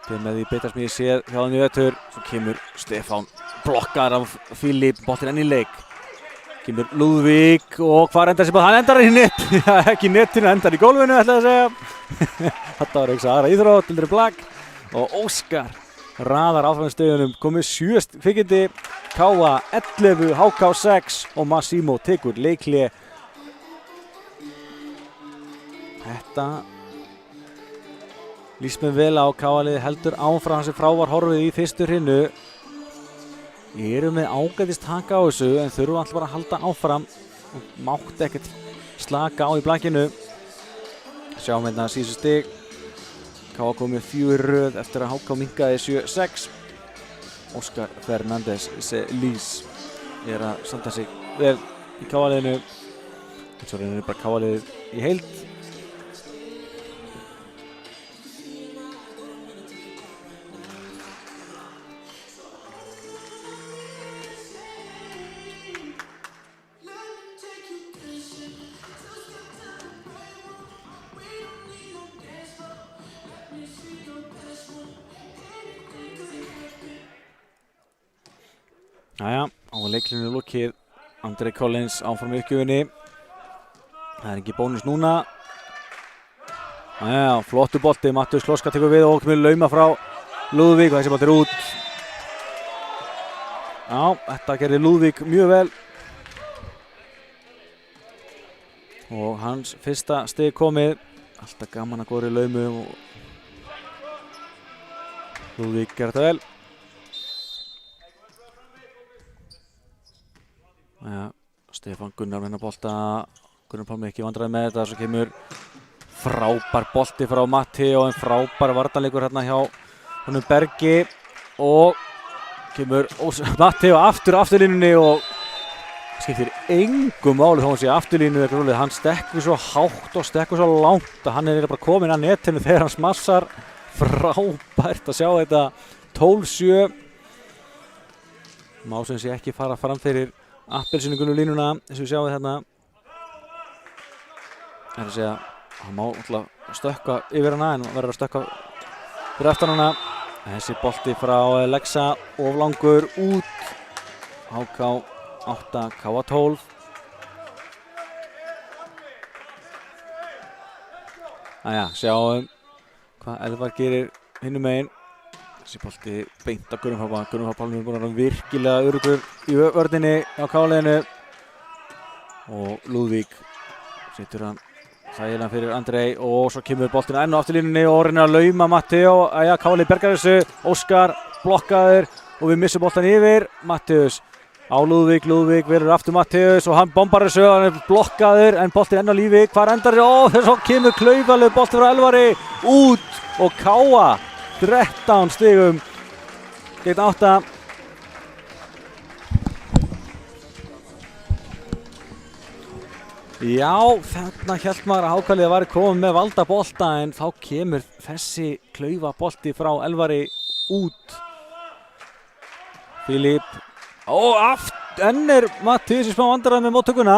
Þetta með því betra sem ég séð hjá þeim í vetur. Svo kemur Stefán, blokkar af Fílip, boltinn enn í leik. Kemur Lúðvík og hvar endar þessi boll? Hann endar í net, ekki netinu, endar í gólfinu ætlaði að segja. Þetta var eitthvað aðra íþrótt, Ildri Blak og Óskar raðar áfram stöðunum, komið 7 kvikindi. Káa 11, HK 6 og Massimo tekur leikhlé. Þetta líst mér vel á. Káa-liðið heldur áfram sem frá var horfið í fyrstu hrinu. Ég eru með ágætist taka á þessu en þurfum alltaf bara að halda áfram og mátti ekkert slaka á í blankinu. Sjáum hérna síðustu stig. Káa komið 4 röð eftir að HK minnkaði 7-6. Óskar Fernandes Lís að standa sig vel í Káa-liðinu. Svo reynir bara Káa-liðið í heild. Jæja, á leiklinu lokið. Andrei Collins áfram í uppgjöfinni. Það ekki bónus núna. Jæja, flottur bolti, Matteus Kloska tekur við og kemur lauma frá Lúðvík og þessi bolti út. Já, þetta gerði Lúðvík mjög vel. Og hans fyrsta stig komið. alltaf gaman að góðri laumu og Lúðvík gerði þetta vel. Ja, Stefán Gunnar með hennar bolta, Gunnar Pálmi ekki vandræði með þetta, svo kemur frábær bolti frá Matti og en frábær varnarleikur hérna hjá honum Bergi og kemur Matti á afturlínunni og skiptir engu máli þó hann sé afturlínu, hann stekkur svo hátt og stekkur svo langt að hann bara komin að netinu þegar hann smassar. Frábært að sjá þetta 12-7. Má sem sé ekki fara fram fyrir appelsínugulu línuna eins og við sjáum hérna. Það er að segja, hann má alltaf stökkva yfir hana en verður að stökkva fyrir aftan hana. Þessi bolti frá Lexa of langur út. HK 8, KA 12. Sjáum hvað Elvar gerir hinum megin. Þessi bolti beint að Gunnar Pálma. Gunnar Pálmi er búinn að vera virkilega öruggur í vörninni á K-liðinu. Og Lúðvík setur hann þægilega fyrir Andrei og svo kemur boltinn enn á afturlínunni og reynir að lauma Matteó. K-lið bergar þessu. Óskar blokkaður og við missum boltan yfir. Matteus á Lúðvík, Lúðvík verður aftur Matteus og hann bombar þessu, hann er blokkaður en boltinn enn á lífi. Hvar endar þessu? Svo kemur klaufaleg bolti frá Elvari út og Káa 13 stigum gegn 8. Já, þarna hélt maður að HK-liðið væri komið með valda bolta en þá kemur þessi klaufabolti frá Elvari út. Filip enn er Mattius í smá vandræðum með móttökuna.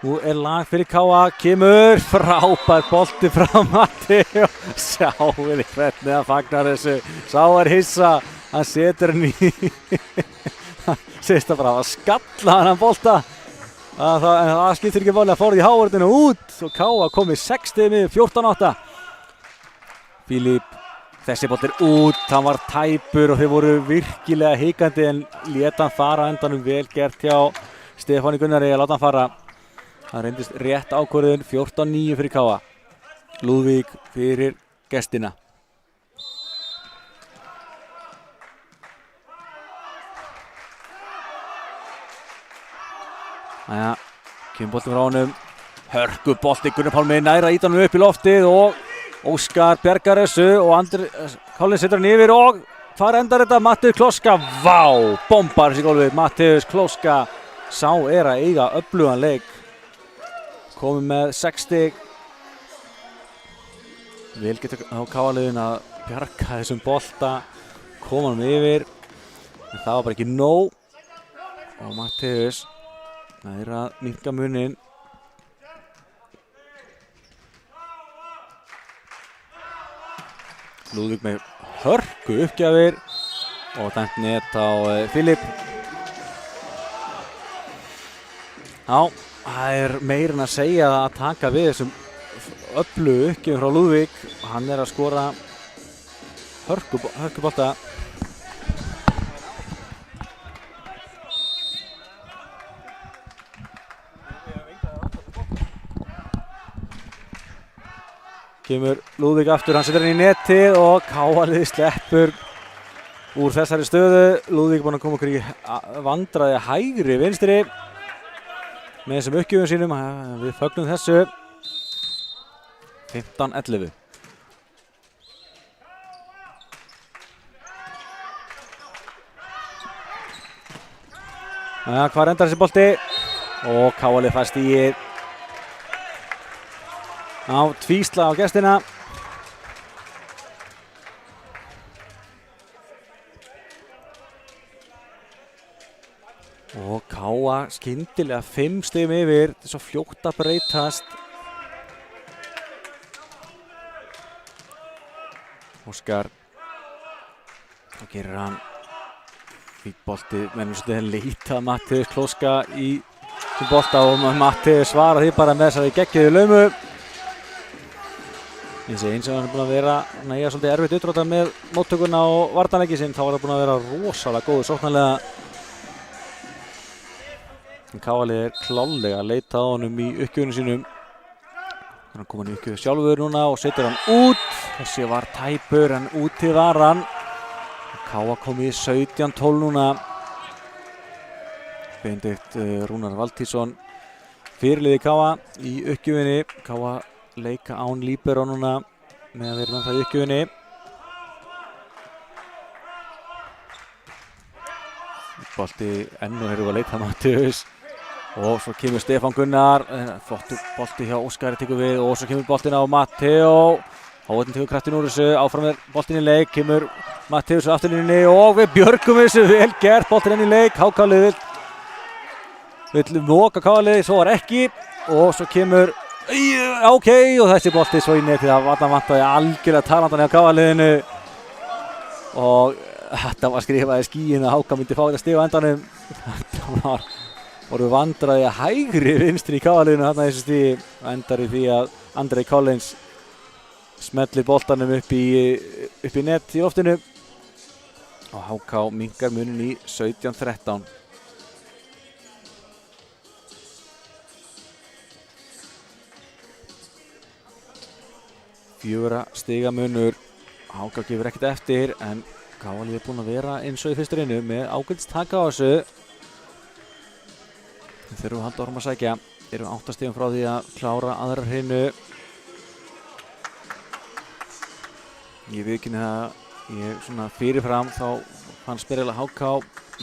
Nú er lag fyrir Káa, kemur frábær bolti frá Matti og sjáum við hvernig hann fagnar þessu. Sá er hissa, hann setur hann í hann segist að bara að skalla hann bolta. En það skiptir ekki máli að fóra í hávörðinu út og Káa komið 6 stigum yfir 14-8. Filip, þessi bolti er út, hann var tæpur og þeir voru virkilega hikandi en leta hann fara endanum. Vel gert hjá Stefáni Gunnari að láta hann fara. Það reyndist rétt ákvörðun, 14-9 fyrir Káa. Lúðvík fyrir gestina. Kemur bolti frá honum. Hörku bolti, Gunnar Pálmi næra íta hann upp í loftið og Óskar bjargar þessu og Collins setur hann yfir og hvar endar þetta? Mattius Kloska, vá, bombar þessi gólfið. Mattius Kloska, sá er að eiga öflugan leik. Komið með 6 stig. Vel getur á Káa-liðin að bjarga þessum bolta, koma hann yfir. En það var bara ekki nóg og Mattius næra að minnka muninn. Lúðvík með hörku uppgjafir og dæmt net á Filip. Já, það er meira en að segja að taka við þessum öflugu uppgjafum frá Lúðvík. Hann er að skora hörkubolta. Kemur Lúðvík aftur, hann setur hann í netið og Káa-liðið sleppur úr þessari stöðu. Lúðvík búinn að koma okkur í vandræði hægri vinstri með þessum uppgjöfum sínum. Við fögnum þessu. 15-11. Hvar endar þessi bolti? Og Káa-liðið fær stigið. Tvísla á gestina. Og Káa skyndilega 5 stigum yfir. Þetta er svo fljótt að breytast. Óskar. Þá gerir hann fítbolti. Mennum svolítið leita Mattius Kloska í sem bolta og Mattius svarar því bara með þessari geggjuðu laumu. Eins og hann er búinn að vera næja svolítið erfitt uppdrátta með móttökuna og varnarleiki sinn, þá var það búinn að vera rosalega góður sóknarlega. Káa-liðið er klárlega að leita á honum í uppgjöfunum sínum. Hann komin í uppgjöf sjálfur núna og setur hann út. Þessi var tæpur en úti var hann. Káa komið í 17-12 núna. Benedikt Rúnar Valtýsson fyrirliði Káa í uppgjöfinni. Káa leika án líbero núna með að vera með það í uppgjöfinni. Bolti enn og erum við að leita Matthews. Og svo kemur Stefán Gunnar, flottur bolti hjá Óskari tekur við og svo kemur boltin á Matteo. Hávarðin tekur kraftin úr þessu, áfram er boltin í leik, kemur Matthews afturlínunni og við björgum þessu, vel gert, boltin enn í leik, HK-lið vill moka Káa-liðið, svo var ekki og svo kemur, ok, og þessi bolti svo í netið að varna vantaði algjörlega talandan hjá Káa-liðinu og þetta var skrifað í skíin að HK myndi fá þetta stig á endanum. Þetta voru vandræði að hægri vinstri í Káa-liðinu þarna þessu stigi og endar í því að Andrei Collins smellir boltanum upp í net í loftinu og HK minnkar munin í 17-13. Fjögurra stiga munur, HK gefur ekkert eftir en Káa-liðið er búinn að vera eins og í fyrstu reynu með ágætis taka á þessu. Þeir eru að halda áfram að sækja, eru 8 stigum frá því að klára aðra hreinu. Ég viðurkenni það, ég svona fyrirfram þá fannst mér eiginlega HK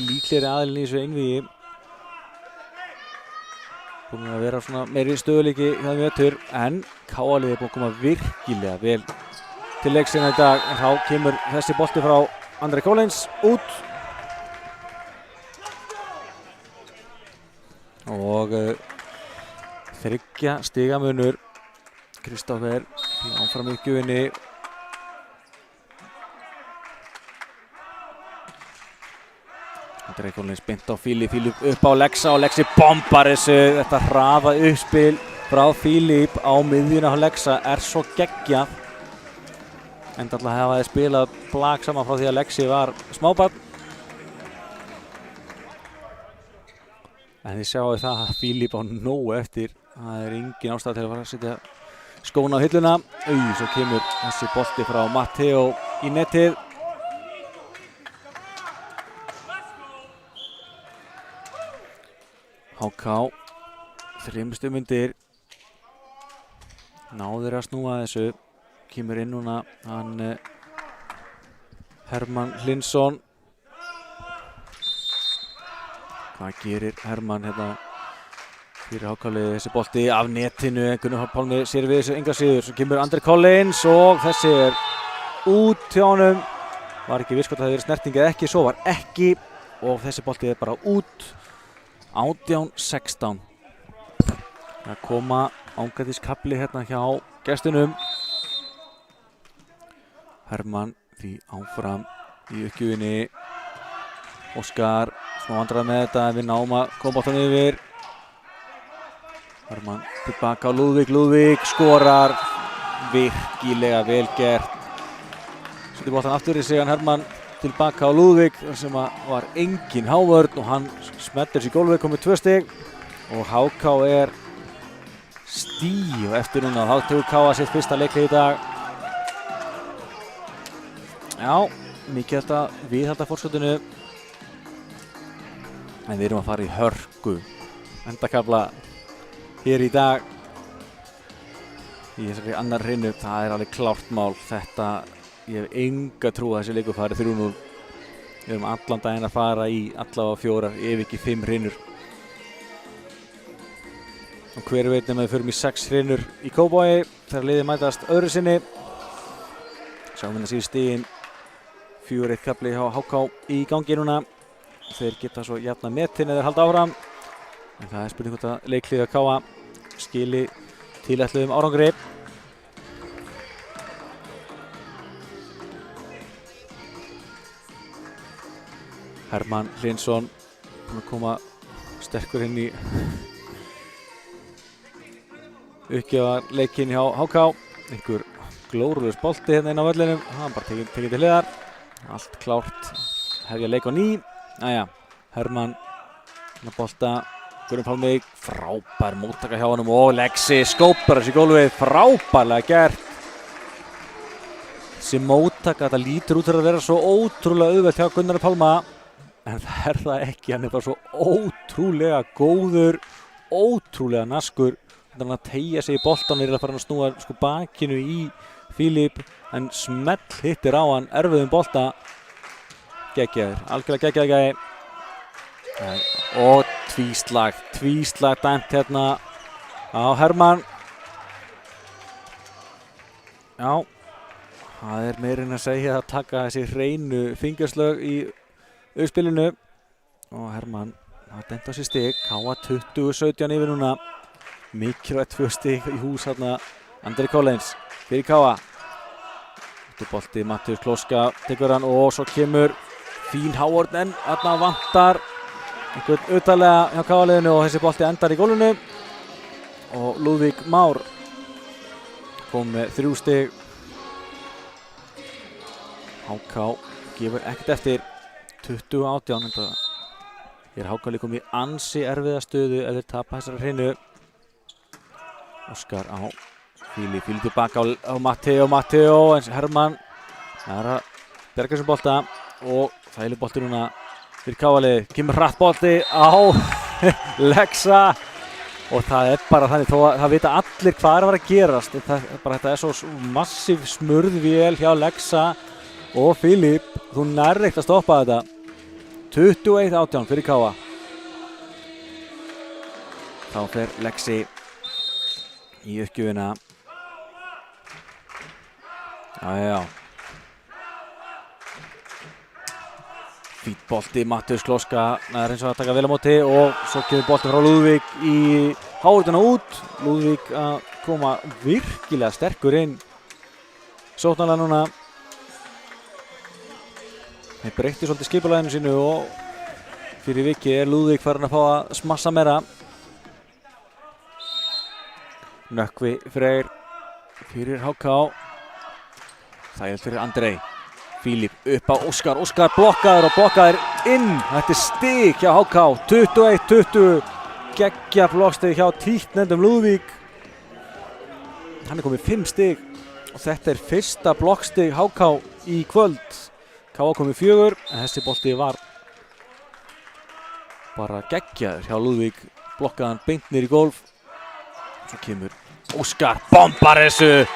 líklegri aðilinn í þessu einvígi. Búin að vera svona meiri stöðuleiki hjá þeim í vetur, en Káa-liðið er búin að koma virkilega vel til leiksina í dag. En þá kemur þessi bolti frá Andrei Collins út. Og 3 stiga munur. Kristófer áfram í uppgjöfinni. Andrei Collins beint á Filip upp á Lexa og Lexi bombar þessu. Þetta hraða uppspil frá Filip á miðjuna á Lexa er svo geggjað. Enda alltaf hafa þeir spilað blag saman frá því að Lexi var smábarn. En þið sjáu það að Filip á nógu eftir. Það er engin ástæða til að fara að setja skóna á hilluna. Svo kemur þessi bolti frá Matteo í netið. HK 3 stigum undir. Náður að snúa þessu. Kemur inn núna hann Hermann Hlynsson. Hvað gerir Hermann hérna fyrir HK-liðið? Þessi bolti af netinu, Gunnar Pálmi sér við þessu enga síður. Svo kemur Andrei Collins og þessi er út hjá honum. Var ekki viss hvort það hefði verið snerting eða ekki, svo var ekki og þessi bolti er bara út. 18-16. Það koma ágætiskafli hérna hjá gestunum. Hermann því áfram í uppgjöfinni. Óskar smá vandræði með þetta en við náum að koma boltanum yfir. Hermann tilbaka á Lúðvík skorar. Virkilega vel gert. Setur boltan aftur í sig hann Hermann tilbaka á Lúðvík sem var engin hávörn og hann smettir sér í gólfið, komið 2 stig og HK er stíu eftir núna. Þá tekur Káa sitt fyrsta leikhlé í dag. Já, mikið þetta viðhalda forskotinu. En við erum að fara í hörku endakafla hér í dag. Í þessari annar hreinu, það er alveg klárt mál. Þetta, ég hef enga trú að þessi leikur fari 3-0. Við erum allan daginn að fara í allavega 4, ef ekki 5 hrinur. Og hver veit nema við förum í 6 hrinur í Kópavogi þegar liðið mætast öðru sinni. Sjáum við að síðu stigin. 4-1 kafli hjá HK í gangi núna. Þeir geta svo jafna metin eða halda áfram. En það er spurning hvort að leikliðið að Káa skili tilætluðum árangri. Hermann Hlynsson búinn að koma sterkur inn í uppgjafarleikinn hjá HK. Einhver glórulaus bolti hérna inn á vellinum. Hann bara tekið til hliðar. Allt klárt. Hefja leik á ný. Jæja, Hermann bolta Gunnar Pálmi, frábær móttaka hjá honum og Lexi skópar þessi gólfið, frábærlega gert. Þessi móttaka, þetta lítur út fyrir að vera svo ótrúlega auðvelt hjá Gunnar Pálma, en það það ekki, hann bara svo ótrúlega góður, ótrúlega naskur. Þannig að hann teygja sig í boltan, að fara að snúa sko bakinu í Fílip, en smell hittir á hann, erfiðum bolta. Geggjaður, algjörlega geggjaður gæi. Og tvíslag dæmt hérna á Hermann. Já, það meira en að segja að taka þessi hreinu fingerslög í uppspilinu. Og Hermann hafa dæmt á sér stig, Káa 20-17 yfir núna. Mikilvægt 2 stig í hús hérna, Andri Collins fyrir Káa. Bolti, Mattius Kloska tekur hann og svo kemur fín Howard en þarna vantar einhvern utalega hjá Káa-liðinu og þessi bolti endar í gólfinu. Og Lúðvík Már kom með 3 stig. HK gefur ekkert eftir 20-18. Hér HK líka komið í ansi erfiða stöðu ef þeir tapa þessari hreinu. Óskar á Fíli tilbaka á Matteo, en Hermann er að berga þessum bolta og þægileg bolti núna fyrir Káa-liðið. Kemur hratt bolti á Lexa og það bara þannig, þó að það vita allir hvað að vera að gerast. Þetta svo massív smurðvél hjá Lexa og Fílip, þú nærði ekkert að stoppa þetta. 21-18 fyrir Káa. Þá fer Lexi í uppgjöfina. Já. Fýtt bolti, Mattius Kloska er eins og að taka vel á móti og svo kemur bolti frá Lúðvík í hárutuna út. Lúðvík að koma virkilega sterkur inn sóknarlega núna. Þeir breytti svolítið skipulaginu sínu og fyrir vikið Lúðvík farin að fá að smassa meira. Nökkvi Freyr fyrir HK. Þægilegt fyrir Andrei. Fílip upp á Óskar blokkaður inn. Þetta stig hjá HK, 21-20. Geggja blokkstig hjá títtnefndum Lúðvík. Hann komið 5 stig og þetta fyrsta blokkstig HK í kvöld. Káa komið 4, en þessi bolti var bara geggjaður hjá Lúðvík. Blokkaðan beint niður í gólf. Svo kemur Óskar, bombar þessu.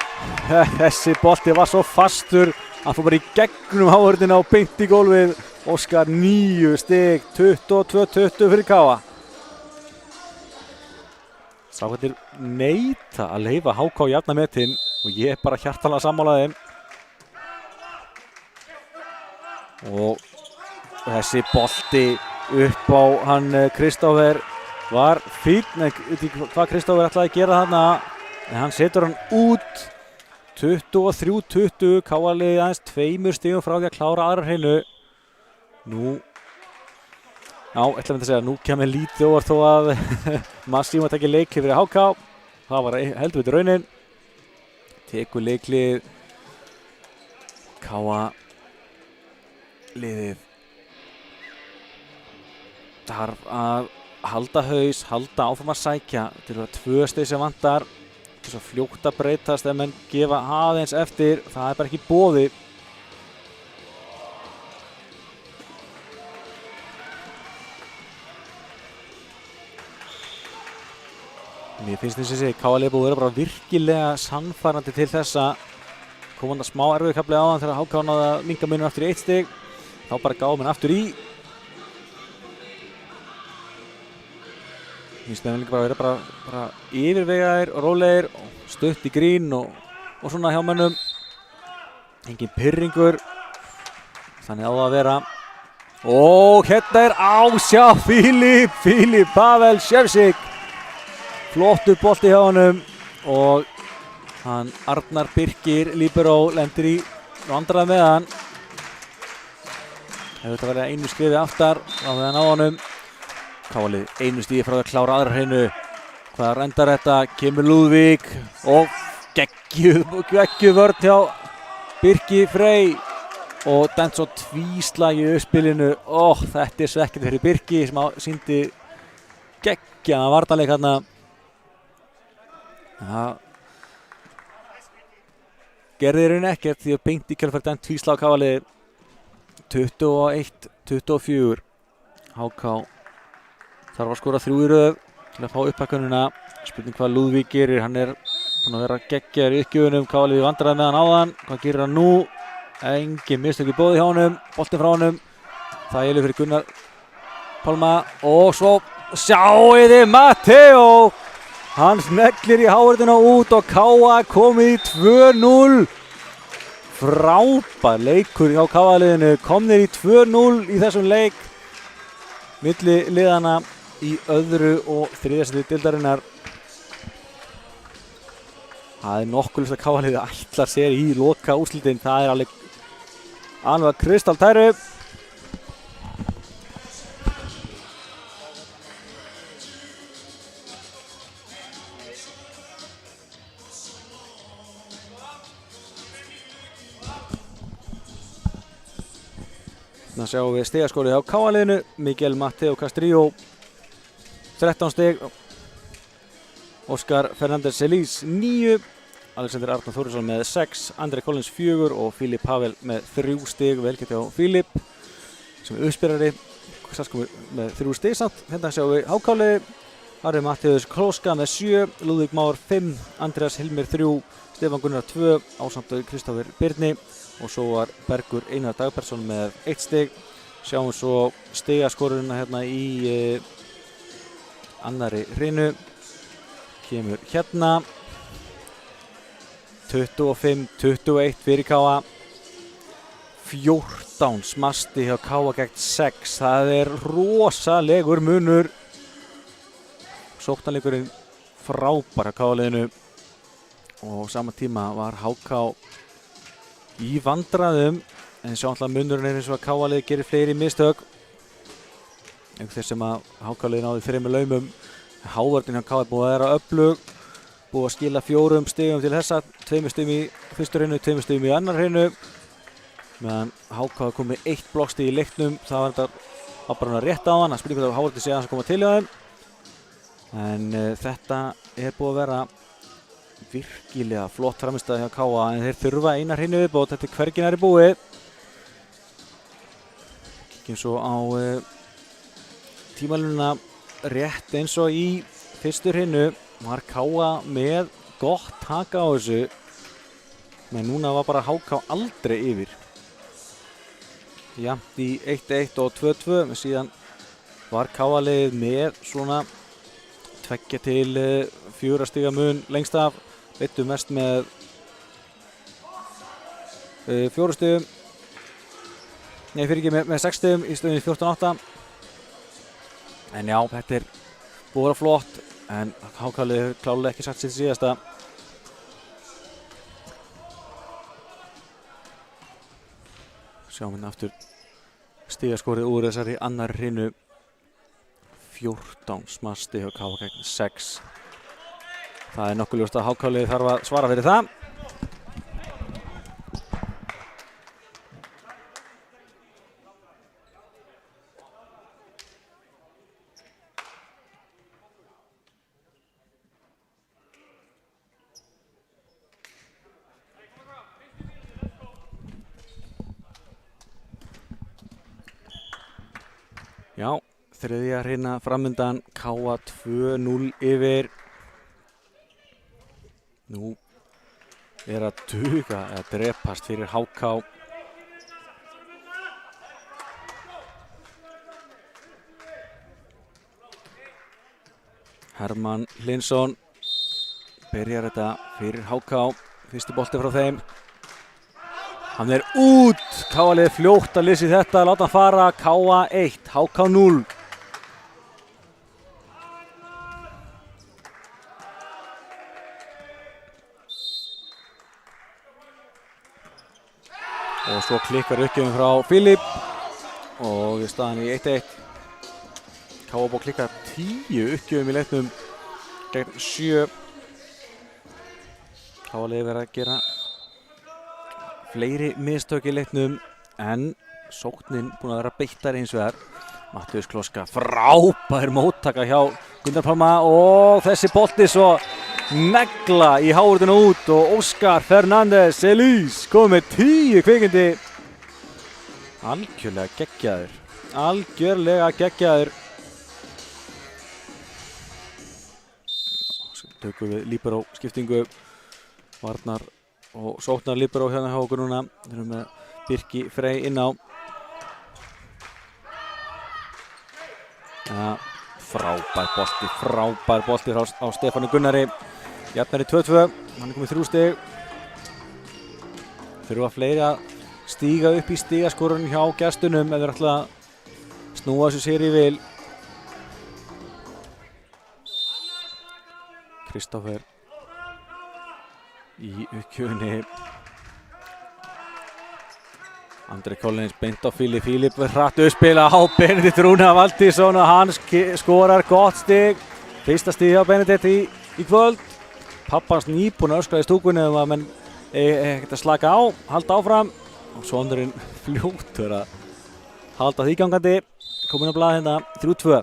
Þessi bolti var svo fastur. Hann fór bara í gegnum hávörðina og beint í gólfið. Óskar 9 stig, 22-20 fyrir Káa. Strákarnir neita að leyfa HK jafna metinn og ég bara hjartanlega sammála þeim. Og þessi bolti upp á hann Kristófer var fín, hvað Kristófer ætlaði að gera þarna, en hann setur hann út. 23-20, Káa-liðið aðeins 2 stigum frá því að klára aðra hreinu. Nú, ætla að segja, nú kemur lítið óvart þó að Massíma tekja leiklið fyrir HK. Það var heldur við raunin. Tekur leiklið Káa-liðið. Þarf að halda haus, halda áfram að sækja. Til að 2 stig sem vantar. Þess að fljótt að breytast ef menn gefa aðeins eftir. Það bara ekki boði. Mér finnst þess að segja, Káa-liðið búið að vera bara virkilega sannfærandi til þessa. Komanda smá erfiður kafli á hann þegar HK náði að minnka muninn aftur í 1 stig. Þá bara gáði menn aftur í. Mér finnst þeim líka bara að vera bara yfirvegaðir og rólegir og stutt í grín og svona hjá mönnum. Engin pirringur. Þannig á það að vera. Og hérna ásjá Fílip Pavel Sjefsik. Flottur bolti hjá honum og hann Arnar Birkir líberó lendir í vandræði með hann. Ef þetta verið einu skrifi aftar á meðan á honum. Káa-liðið 1 stigi frá að klára aðra hreinu. Hvað endar þetta? Kemur Lúðvík og geggjuð vörn hjá Birki Frey og dæmt svo tvíslag í uppspilinu. Þetta svekkjandi fyrir Birki sem sýndi geggjaðan varnarleik þarna. Það gerði í rauninni ekkert því að beint í kjölfar dæmt tvíslag á KA-liðið. 21-24. HK þarf að skora 3 í röð til að fá upphækkunina. Spurning hvað Lúðvík gerir, hann er búinn að vera geggjaður í uppgjöfunum. KA-liðið vandræði með hann áðan, hvað gerir hann nú? Engin mistök í boði hjá honum, boltinn frá honum. Þægileg fyrir Gunnar Pálma og svo sjáiði Matteo. Hann smeglir í hávörðina út og KA komið í 2-0. Frábær leikur hjá KA-liðinu, komnir í 2-0 í þessum leik milli liðana í öðru og þriðja sæti deildarinnar. Það er nokkuð ljóst að KA-liðið ætlar sér í loka úrslitin. Það er alveg kristaltæru. Þannig sjáum við stigaskorið á KA-liðinu. Miguel Mateo Castrillo 13 stig, Óskar Fernández Celis 9, Alexander Arnar Þórisson með 6, Andrei Collins 4 og Filip Pavel með 3 stig. Velgert hjá Filip sem er uppspyrari með 3 stig samt. Hérna sjáum við HK-liðið. Ari Matthías Klóska með 7, Lúðvík Már 5, Andreas Hilmir 3, Stefán Gunnar 2 ásamt Kristófer Birni og svo var Bergur Einar Dagbergsson með 1 stig. Sjáum svo stigaskoruna hérna í annari hrinu. Kemur hérna 25-21 fyrir KA. 14 smasti hjá KA gegn 6. Það er rosalegur munur. Sóknarleikurinn frábær hjá KA-liðinu og sama tíma var HK í vandræðum, en sjá alltaf munurinn er eins og að KA-liðið gerir fleiri mistök. Einhver þess sem að HK-liðið náði 3 laumum. Hávörðin hjá KA er búið að vera öflug, búið að skila 4 stigum til þessa, 2 stigum í fyrstu hreinu, 2 stigum í annar hreinu. Meðan HK kom með 1 blokkstig í leiknum, það var þetta bara rétt á hann, að spila hvernig Hávörðin sé að koma til hjá þeim. En þetta er búið að vera virkilega flott framistæða hjá KA, en þeir þurfa eina hreinu viðbót, þetta er hvergi nærri búið. Kíkjum svo á tímalínuna. Rétt eins og í fyrstu hreinu var KA með gott taka á þessu, men núna var bara HK aldrei yfir. Jafnt í 1-1 og 2-2, men síðan var KA-liðið með svona 2 til 4 stiga mun lengst af. Leiddu mest með 4 stigum. Nei, fyrir ekki með 6 stigum í stöðunni 14-8. En já, þetta er búið að vera flott, en HK-liðið klálega ekki satt sitt síðasta. Sjáum hérna aftur stigaskorið úr þessari annar hreinu. 14 smasti hjá KA gegn 6. Það er nokkuð ljóst að HK-liðið þarf að svara fyrir það. Já, þriðja hreina framundan, KA 2-0 yfir. Nú er að duga eða drepast fyrir HK. Hermann Hlynsson byrjar þetta fyrir HK. Fyrsti bolti frá þeim. Hann er út. KA-liðið fljótt að lýsa þetta, láta hann fara. KA 1, HK 0. Og svo klikkar uppgjöfum frá Filip og staðan í 1-1. KA búið að klikka 10 uppgjöfum í leiknum gegn 7. KA-liðið verið að gera fleiri mistök í leiknum, en sóknin búin að vera beittari hins vegar. Matthías Klóska, frábær móttaka hjá Gunnar Pálma og þessi bolti svo negla í hárutinu út og Óskar Fernández Elís komið með 10 kvikindi. Algjörlega geggjaður. Tökum við líberó skiptingu, varnar og sóknar líberó hérna hjá okkur núna. Við erum með Birki Frey inn á. Ja, frábær bolti á Stefáni Gunnari. Jafnari 2-2, hann komið 3 stig. Þurfa fleiri að stíga upp í stigaskorun hjá gestunum ef þeir ætla að snúa þessu sér í vil. Kristoffer í uppgjöfinni. Andri Collins beint á Fílip hratt uppspila á Benedikt Rúnar Valtýsson og hann skorar gott stig. Fyrsta stig á Benedikt í kvöld. Pappans nýbúinn að öskra í stúkunni að menn ekkert að slaka á, halda áfram. Og sonurinn fljótur að halda því gangandi. Komin á blað hérna, 3-2.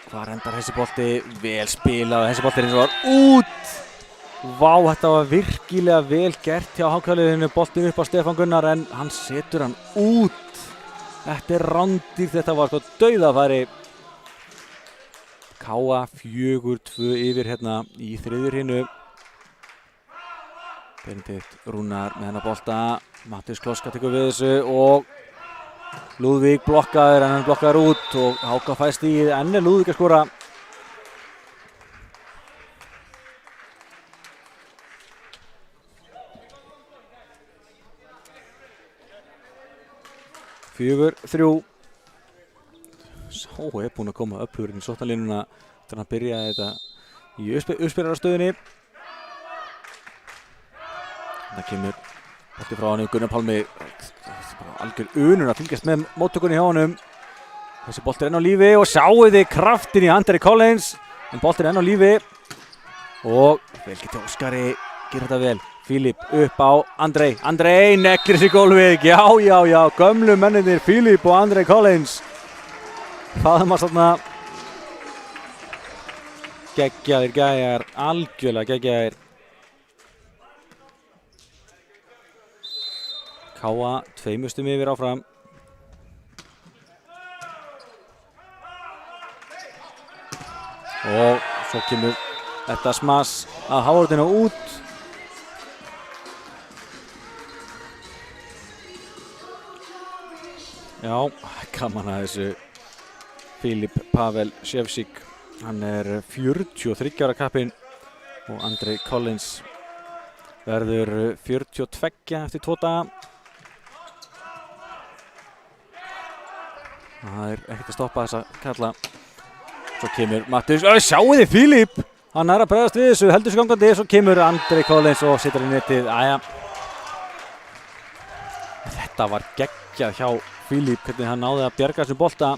Hvað endar þessi bolti? Vel spilað, þessi bolti var út. Vá, þetta var virkilega vel gert hjá HK-liðinu. Boltin upp á Stefán Gunnar en hann setur hann út. Þetta rándýrt, þetta var sko dauðafæri. KA 4-2 yfir hérna í þriðju hinu. Benedikt Rúnar með hennar bolta. Mattias Kloska tekur við þessu og Lúðvík blokkaður en hann blokkaður út og HK fær stigið. Enn Lúðvík að skora. Fjögur, 3. Sá búinn að koma upphugurinn í sóknarlínuna þannig að byrja þetta í uppspyrarastöðunni. Það kemur bolti frá hann Gunnar Pálmi. Algjör unun að fylgjast með móttökunni hjá honum. Þessi bolti enn á lífi og sjáu þið kraftin í Andri Collins. En boltin enn á lífi og vel getið Óskari, gerir þetta vel. Fílip upp á Andrei. Andrei neglir sig gólfið. Já, gömlu mennirnir Fílip og Andrei Collins. Faðmast þarna. Geggjaðir gæjar, algjörlega geggjaðir. KA 2 stigum yfir áfram. Og svo kemur þetta smass að hárutinu út. Já, gaman að þessu Filip Pavel Sjevsík. Hann 43 ára kappinn og Andrei Collins verður 42 eftir 2 daga. Það ekkert að stoppa þessa kalla. Svo kemur Mattias, sjáu þið Fílip! Hann að bregðast við þessu, heldur sig gangandi. Svo kemur Andrei Collins og setur í netið. Þetta var geggjað hjá Fílip, hvernig hann náði að bjarga þessum bolta.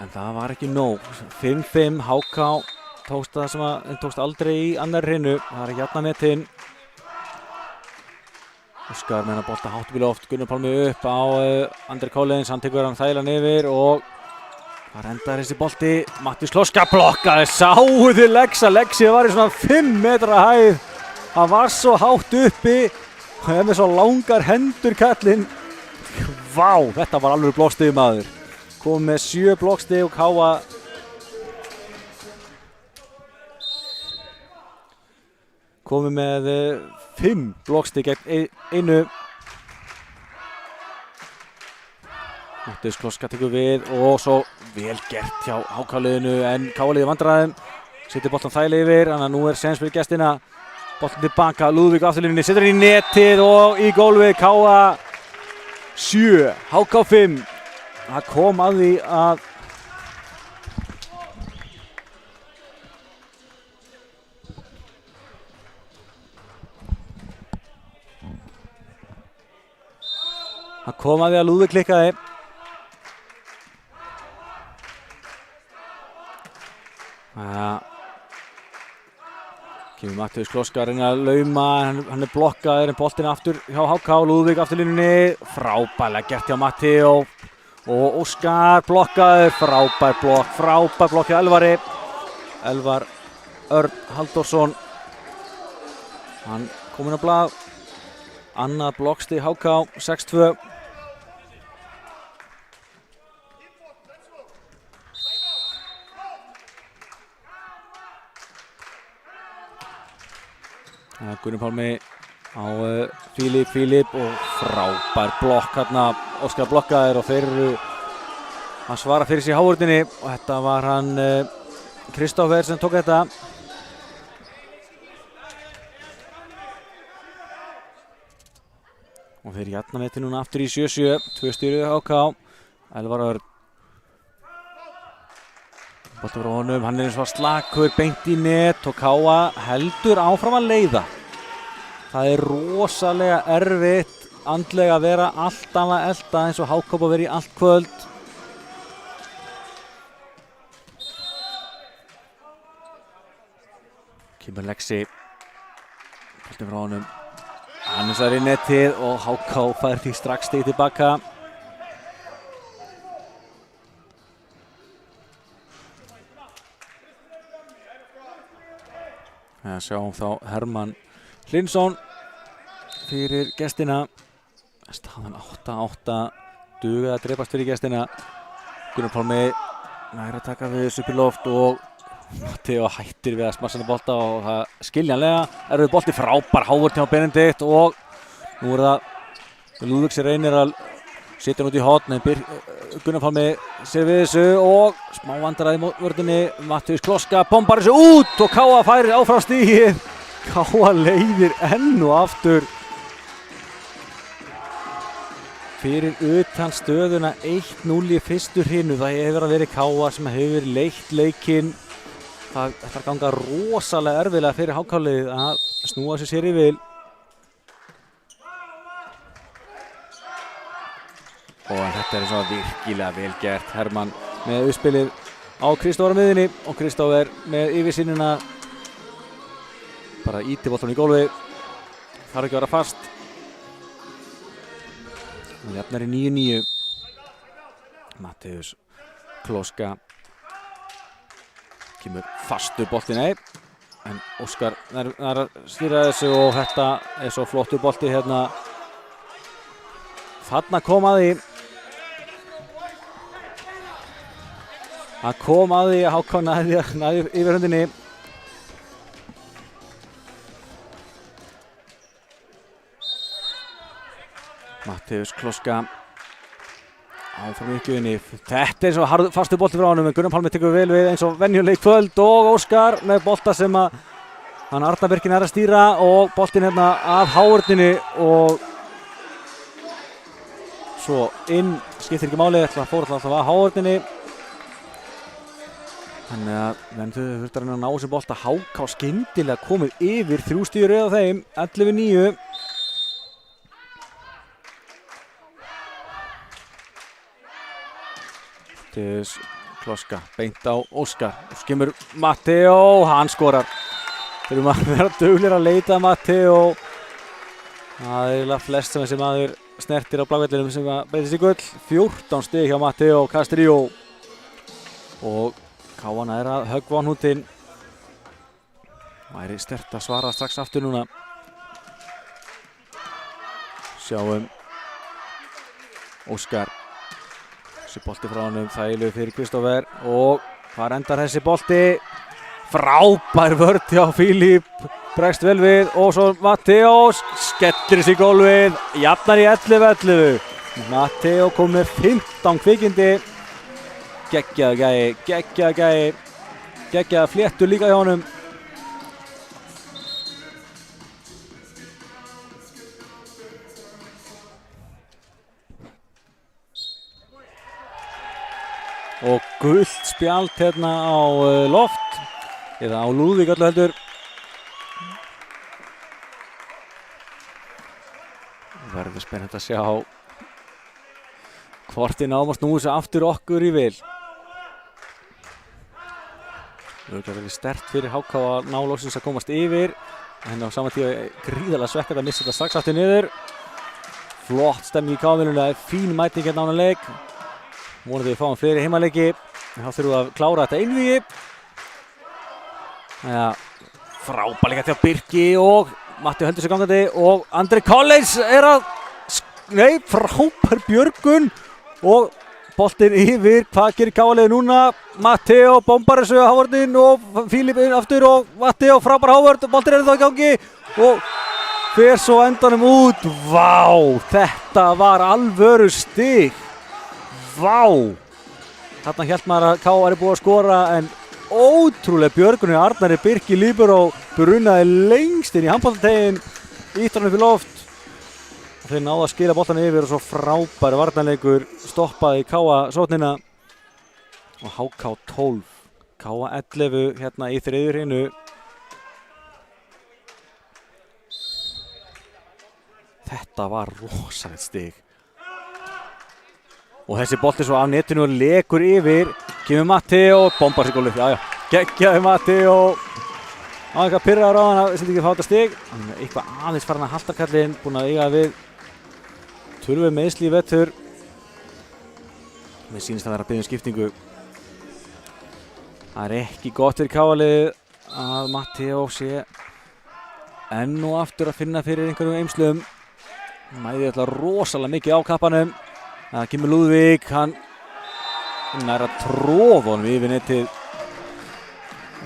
En það var ekki nóg. 5-5, HK tókst það sem að tókst aldrei í annar hreinu. Það ekki jafna netinn. Óskar með hennar bolta hátt upp í loft, Gunnar Pálmi upp á Andri Collins, hann tekur hann þægilega yfir og það endar þessi bolti. Mattias Kloska blokkaði, sáu þið Lexi var í svona 5 metra hæð. Hann var svo hátt uppi og hefði með svo langar hendur kallinn. Vá, þetta var alveg blokkstig maður. Kom með 7 blokkstig og KA komið með 5 blokkstig gegn 1. Mattias Kloska tekur við og svo vel gert hjá HK-liðinu en KA-liðið vandræðum. Setur boltan þægilega yfir, þannig að nú séns fyrir gestina. Boltan tilbaka, Lúðvík afturlínunni, setur í netið og í gólfið. KA 7, HK 5. Það kom að því að Lúðvík klikkaði. Kemur Matthías Kloska að reyna að lauma, hann blokkaður en boltinn aftur hjá HK, Lúðvík aftur línunni, frábærlega gert hjá Matthíó og Óskar blokkaður, frábær blokk hjá Elvar Örn Halldórsson, hann kominn á blað, annað blokksti HK, 6-2. Gunni Pálmi á Fílip og frábær blokk hérna, Óskar blokkaður og þeir eru að svara fyrir sig í hávörðinni og þetta var hann Kristófer sem tók þetta. Og þeir jafna metin núna aftur í 7-7, 2 stýrið HK, Elvar Örn. Bolti frá honum, hann eins og slakur beint í net og Káa heldur áfram að leiða. Það rosalega erfitt andlega að vera alltaf að elda eins og HK að vera í allt kvöld. Kemur Lexi, bolti frá honum, hann er í netið og HK fær því strax stig tilbaka. Sjáum þá Hermann Hlynsson fyrir gestina. Staðan 8-8, dugað að drepast fyrir gestina. Gunnar Pálmi nær að taka við þessu upp í loft og Matthíó hættir við að smassa hann bolta og það skiljanlega erfið bolti, frábær hávörð hjá Benedikt og nú það Lúðvík sem reynir að setja hann út í horn en Gunnar Pálmi sér við þessu og smá vandræði í vörðinni. Matthías Kloska bombar þessu út og Káa færir áfram stigið. Káa leiðir enn og aftur fyrir utan stöðuna 1-0 í fyrstu hrinu. Það hefur verið Káa sem hefur leitt leikinn. Það ætlar að ganga rosalega erfiðlega fyrir HK-liðið að snúa sér í vil. Og þetta er svo virkilega vel gert. Hermann með uppspilið á Kristófer á miðjunni og Kristófer með yfirsýnina. Bara íti boltanum í gólfi. Þarf ekki að vera fast. Og jafnar í 9-9. Matthías Kloska. Kemur fastur bolti, nei. En Óskar er að stýra þessu og þetta er svo flottur bolti hérna. Þarna kom að því. Það kom að því að HK næði yfirhöndinni. Matthías Kloska áfram í ykkurvinni. Þetta er svo fastur bolti frá honum en Gunnar Pálmi tekur vel við eins og venjuleg kvöld og Óskar með bolta sem að hann Arnar Birkir er að stýra og boltin hérna af hávörðinni og svo inn, skiptir ekki máli, það fór alltaf að hávörðinni. Þannig að menn þurfti að ná þessi bolta. HK skyndilega komið yfir 3 stig á þeim, 11-9. Matthías Kloska beint á Óskar. Og skemur Matthíó, hann skorar. Þurfum að vera duglir að leita Matthíó. Það er eiginlega flest sem þessi maður snertir á blagvellinum sem að breytist í gull. 14 stig hjá Matthíó Castrillo. Og Káana er að höggva á hnútinn. Væri sterkt að svara strax aftur núna. Sjáum Óskar. Þessi bolti frá honum, þægilegur fyrir Kristófer. Og hvar endar þessi bolti? Frábær vörn hjá Fílip. Bregst vel við og svo Matthíó skellir þessi í gólfið. Jafnar í 11-11. Matthíó kom með 15 kvikindi. Geggjaður gæi, geggjaður fléttur líka hjá honum. Og gult spjald hérna á loft, eða á Lúðvík öllu heldur. Verður spennandi að sjá hvort náum að snúa sig aftur okkur í vil. Það verið sterkt fyrir HK að ná loksins að komast yfir. En á sama tíma gríðarlega svekkjandi að missa þetta strax aftur niður. Flott stemning í KA-vinnunni, það fín mæting hérna á þennan leik. Vonandi við fáum fleiri heimaleiki. Þá þurfum við að klára þetta einvígi. Ja, frábær líka til Birki og Matti heldur sig gangandi og Andri Collins að frábær björgun og boltinn yfir. Hvað gerir KA-liðið núna? Matteo bombar þessu hávörðin og Filip inn aftur og Matteo frábær hávörð. Boltinn þá í gangi og fer svo endanum út. Vá, þetta var alvöru stig. Vá. Þarna hélt maður að KA væri búið að skora en ótrúlega björgun hjá Arnari Birki Líberó brunaði lengst inn í handboltateginn, ýtti hann upp í loft og þeir náðu að skila boltan yfir og svo frábær varnarleikur stoppaði KA sóknina og HK 12, KA 11 hérna í þriðju hreinu. Þetta var rosalegt stig. Og þessi bolti svo af netinu og lekur yfir, kemur Matteo og bombar sig gólfið, jájá, geggjaði Matteo. Eitthvað pirraður á hann að þetta ekki fá þetta stig. Hann er eitthvað aðeins farin að halta kallinn, búinn að eiga við turfu meiðsli í vetur. Mér sýnist að vera að biðja um skiptingu. Það er ekki gott fyrir KA-liðið að Matteo sé enn og aftur að finna fyrir einhverjum eymslum. Mæði þetta rosalega mikið á kappanum. Það kemur Lúðvík, hann nær að tróða honum yfir netið.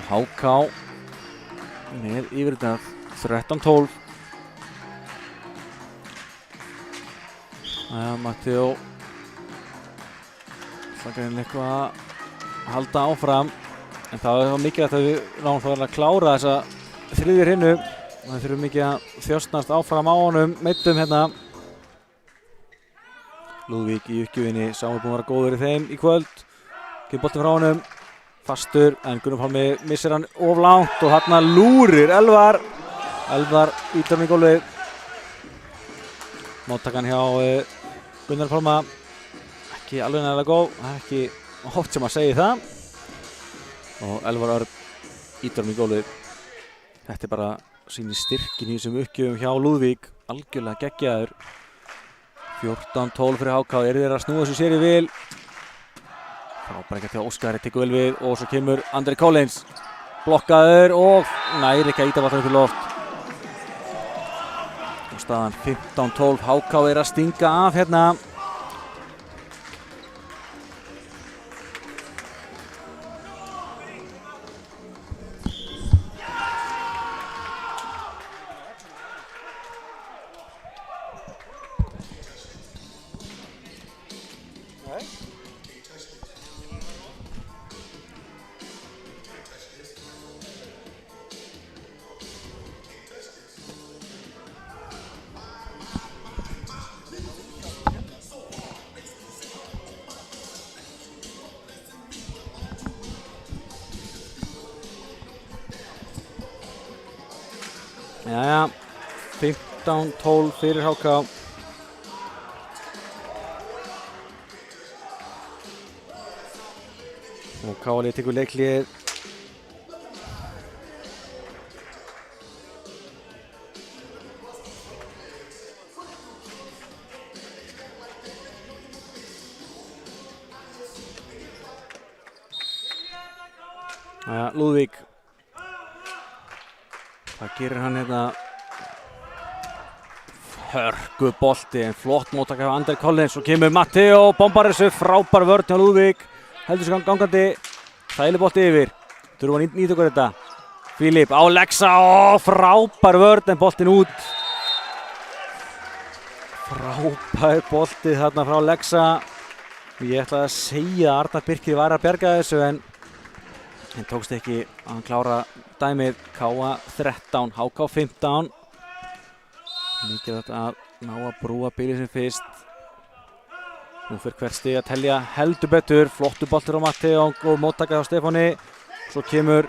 HK með yfirleitt 13-12. Matteo þakkar henni eitthvað að halda áfram. En það var mikilvægt að við náum það að klára þessa þriðju hreinu. Það þurfum mikið að þjóstnast áfram á honum, meittum hérna. Lúðvík í uppgjöfinni, sá er búinn að vera góður í þeim í kvöld. Kemur boltinn frá honum, fastur, en Gunnar Pálmi missir hann of langt og þarna lúrir Elvar. Elvar ýtir hann í gólfið. Móttakan hjá Gunnar Pálma, ekki alveg nægilega góð, það er ekki oft sem að segja það. Og Elvar Örn ýtir hann í gólfið. Þetta er bara sýnir styrkin í þessum uppgjöfum hjá Lúðvík, algjörlega geggjaður. 14-12 fyrir HK, eru þeir að snúa þessu séri vil. Frábær ekki til Óskari, tekur vel við og svo kemur Andri Collins. Blokkaður og nær ekki að ýta vatnum til loft. Og staðan 15-12, HK er að stinga af hérna. Jæja, 15-12 fyrir HK. Og KA-liðið tekur leiklið. Jæja, Lúðvík. Hvað gerir hann hérna? Hörgu bolti en flott móttaka af Andri Collins og kemur Matteo, bombar þessu, frábær vörn hjá Lúðvík. Heldur sig gangandi, þægileg bolti yfir. Þurfum að nýta okkur þetta. Filip á Lexa og frábær vörn en boltin út. Frábær bolti þarna frá Lexa. Ég ætlaði að segja að Arnar Birkir var að bjarga þessu en tókst ekki að hann klára dæmið. KA 13, HK 15. Mikilvægt að ná að brúa bilið sem fyrst. Nú fyrir hvert stig að telja heldur betur. Flottu boltur á Matteo og móttaka á Stefáni. Svo kemur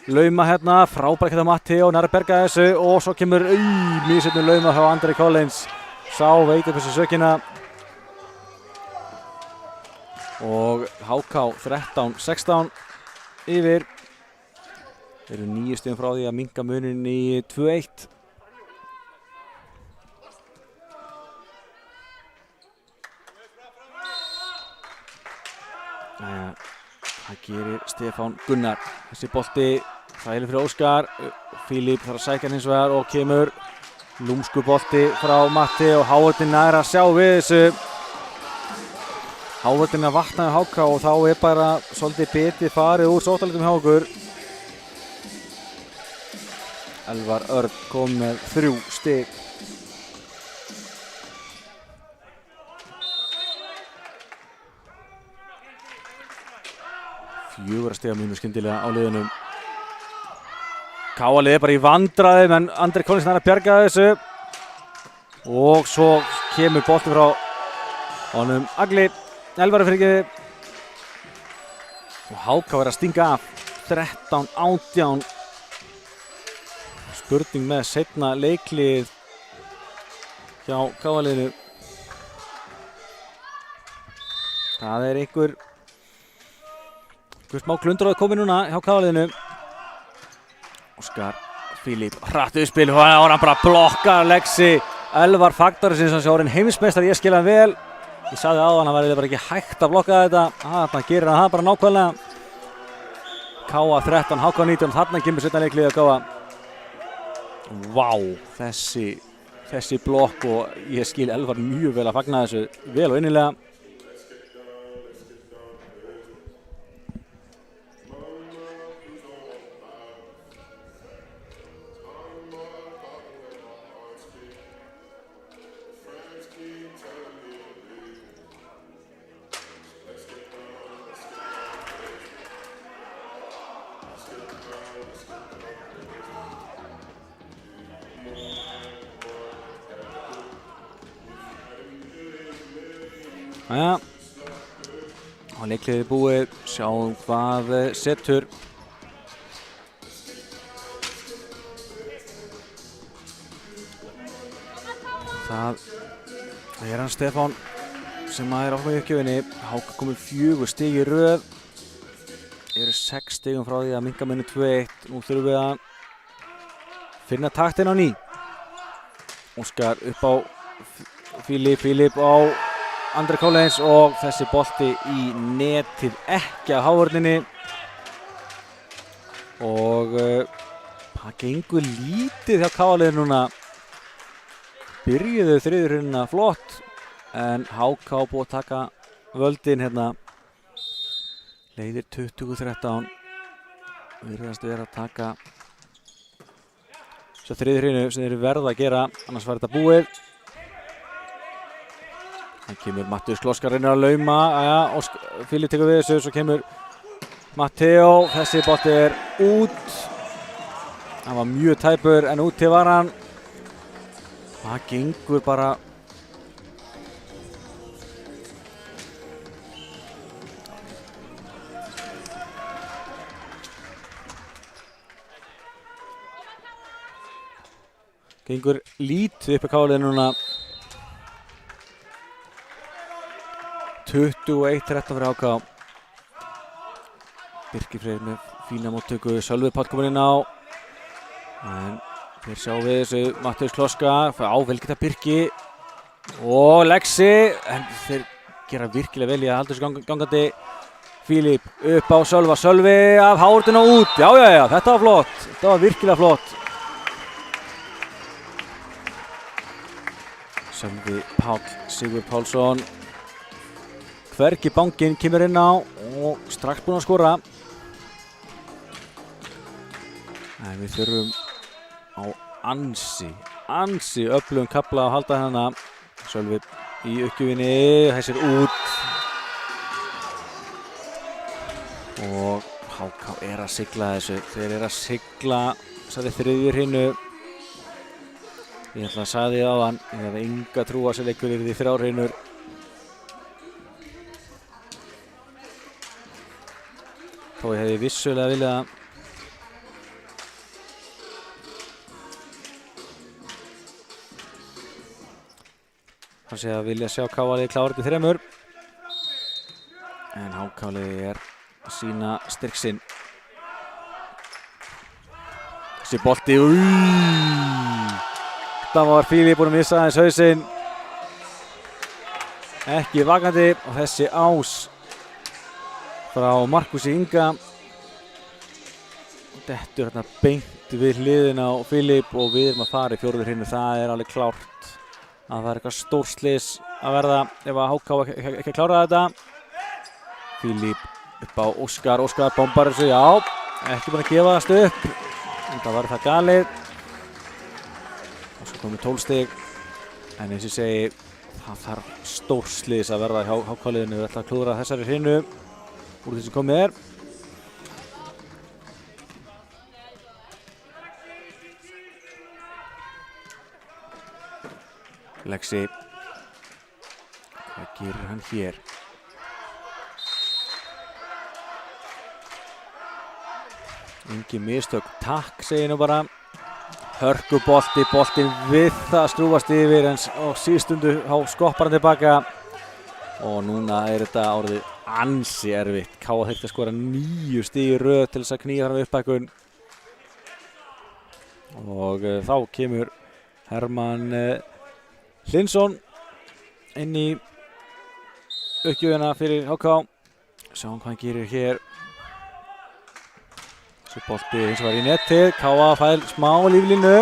lauma hérna, frábært hérna Matteo, nær að berga þessu og svo kemur mísutnum lauma hjá Andri Collins. Sá veit upp þessu sökina. Og HK 13-16 yfir. Þeir eru 9 stigum frá því að minnka munin í 2-1. Það gerir Stefán Gunnar. Þessi bolti þægileg fyrir Óskar. Fílip þarf að sækja hann hins vegar og kemur lúmsku bolti frá Matti og Hávörðin nær að sjá við þessu. Hávörðin að vatna við HK og þá er bara svolítið betið farið úr sóttaletum hjá okkur. Elvar Örn kom með 3 stig. Fjögurra stiga mínus skyndilega á liðunum. Káa liði bara í vandræðum en Andri Collins nær að bjarga þessu. Og svo kemur bolti frá honum Agli. Elvari fyrir ekki. Og HK er að stinga af 13-18. Spurning með seinna leiklið hjá Káa liðinu. Það er einhver smá klundur að koma núna hjá Káa liðinu. Óskar Fílip hratt uppspil og hann bara blokkar Lexi. Elvar Faktorsson sem sé orðinn heimsmeistari, ég skil hann vel. Ég sagði áðan að það væri bara ekki hægt að blokka þetta. Þarna gerir hann það bara nákvæmlega. Káa 13, HK 19, þarna kemur seinna leiklið að Káa. Vá, þessi blokk og ég skil Elvar mjög vel að fagna þessu vel og innilega. Jæja, og leikliðið búið, sjáum hvað setur. Það er hann Stefán sem er áfram í uppgjöfinni. HK komið 4 stig í röð. Eru 6 stigum frá því að minnka muninn 2-1. Nú þurfum við að finna taktinn á ný. Óskar upp á Fílip á Andri Collins og þessi bolti í netið ekki að Hávörðinni. Og það gengur lítið hjá Káa liðinu núna. Byrjuðu þriðjurhörnina flott en HK búið að taka völdin hérna. Leiðir 20-13. Virðast vera að taka svo þriðjurhörnu sem þeir eru verða að gera, annars var þetta búið. Það kemur Mattius Kloskar reynir að lauma, og Fílip tekur við þessu, svo kemur Matteo, þessi bolti er út. Hann var mjög tæpur en úti var hann. Það gengur bara lítið upp í Káa liðinu núna. 21-13 fyrir HK. Birkir Freyr með fína móttöku, Sölvi Páll komin inn á. En þeir sjá við þessu Mattius Kloska, á velgeta Birki og Lexi, en þeir gera virkilega vel í að halda þessu gangandi. Fílip upp á Sölvi af Hávörðin og út. Já, þetta var flott, þetta var virkilega flott. Sölvi Páll, Sigur Pálsson. Hvergi bankinn kemur inn á og strax búinn að skora. En við þurfum á ansi öflugum kafla að halda hérna. Sölvi í uppgjöfinni, hæsir út. Og HK er að sigla þessu. Þeir eru að sigla þessari þriðjurhinu. Ég ætla að sagði þið áðan, ég hef enga trú að þessi leikur yrði 3 hrinur. Þó ég hefði vissulega viljað vilja sjá Káa liðið klára þetta í 3. En HK liðið er að sýna styrk sinn. Þessi bolti, það var Filip búinn að missa aðeins hausinn. Ekki vakandi og þessi ás frá Markusi Inga. Dettur hérna beint við hliðina á Filip og við erum að fara í fjórðu hrynu. Það er alveg klárt að það er eitthvað stórslys að verða ef að HK ekki að klára þetta. Filip upp á Óskar, Óskar bombar þessu, já, ekki búinn að gefa það upp. En það var það galið. Og svo komið 12 stig. En eins og ég segi, það þarf stórslys að verða hjá HK-liðinu. Við ætlum að klúðra þessari hrynu úr því sem komið er. Lexi, hvað gerir hann hér? Engin mistök, takk segir nú bara. Hörkubolti, boltinn við það skrúfast yfir en á síðstundu skoppar hann tilbaka. Og núna er þetta orðið ansi erfitt. K.A. þurfti að skora 9 stig í röð til þess að knýja fram uppbækun. Og þá kemur Hermann Hlynsson inn í uppgjöfina fyrir HK. Sjáum hvað hann gerir hér. Þessi bolti eins og var í nettið. K.A. fær smá líflínu.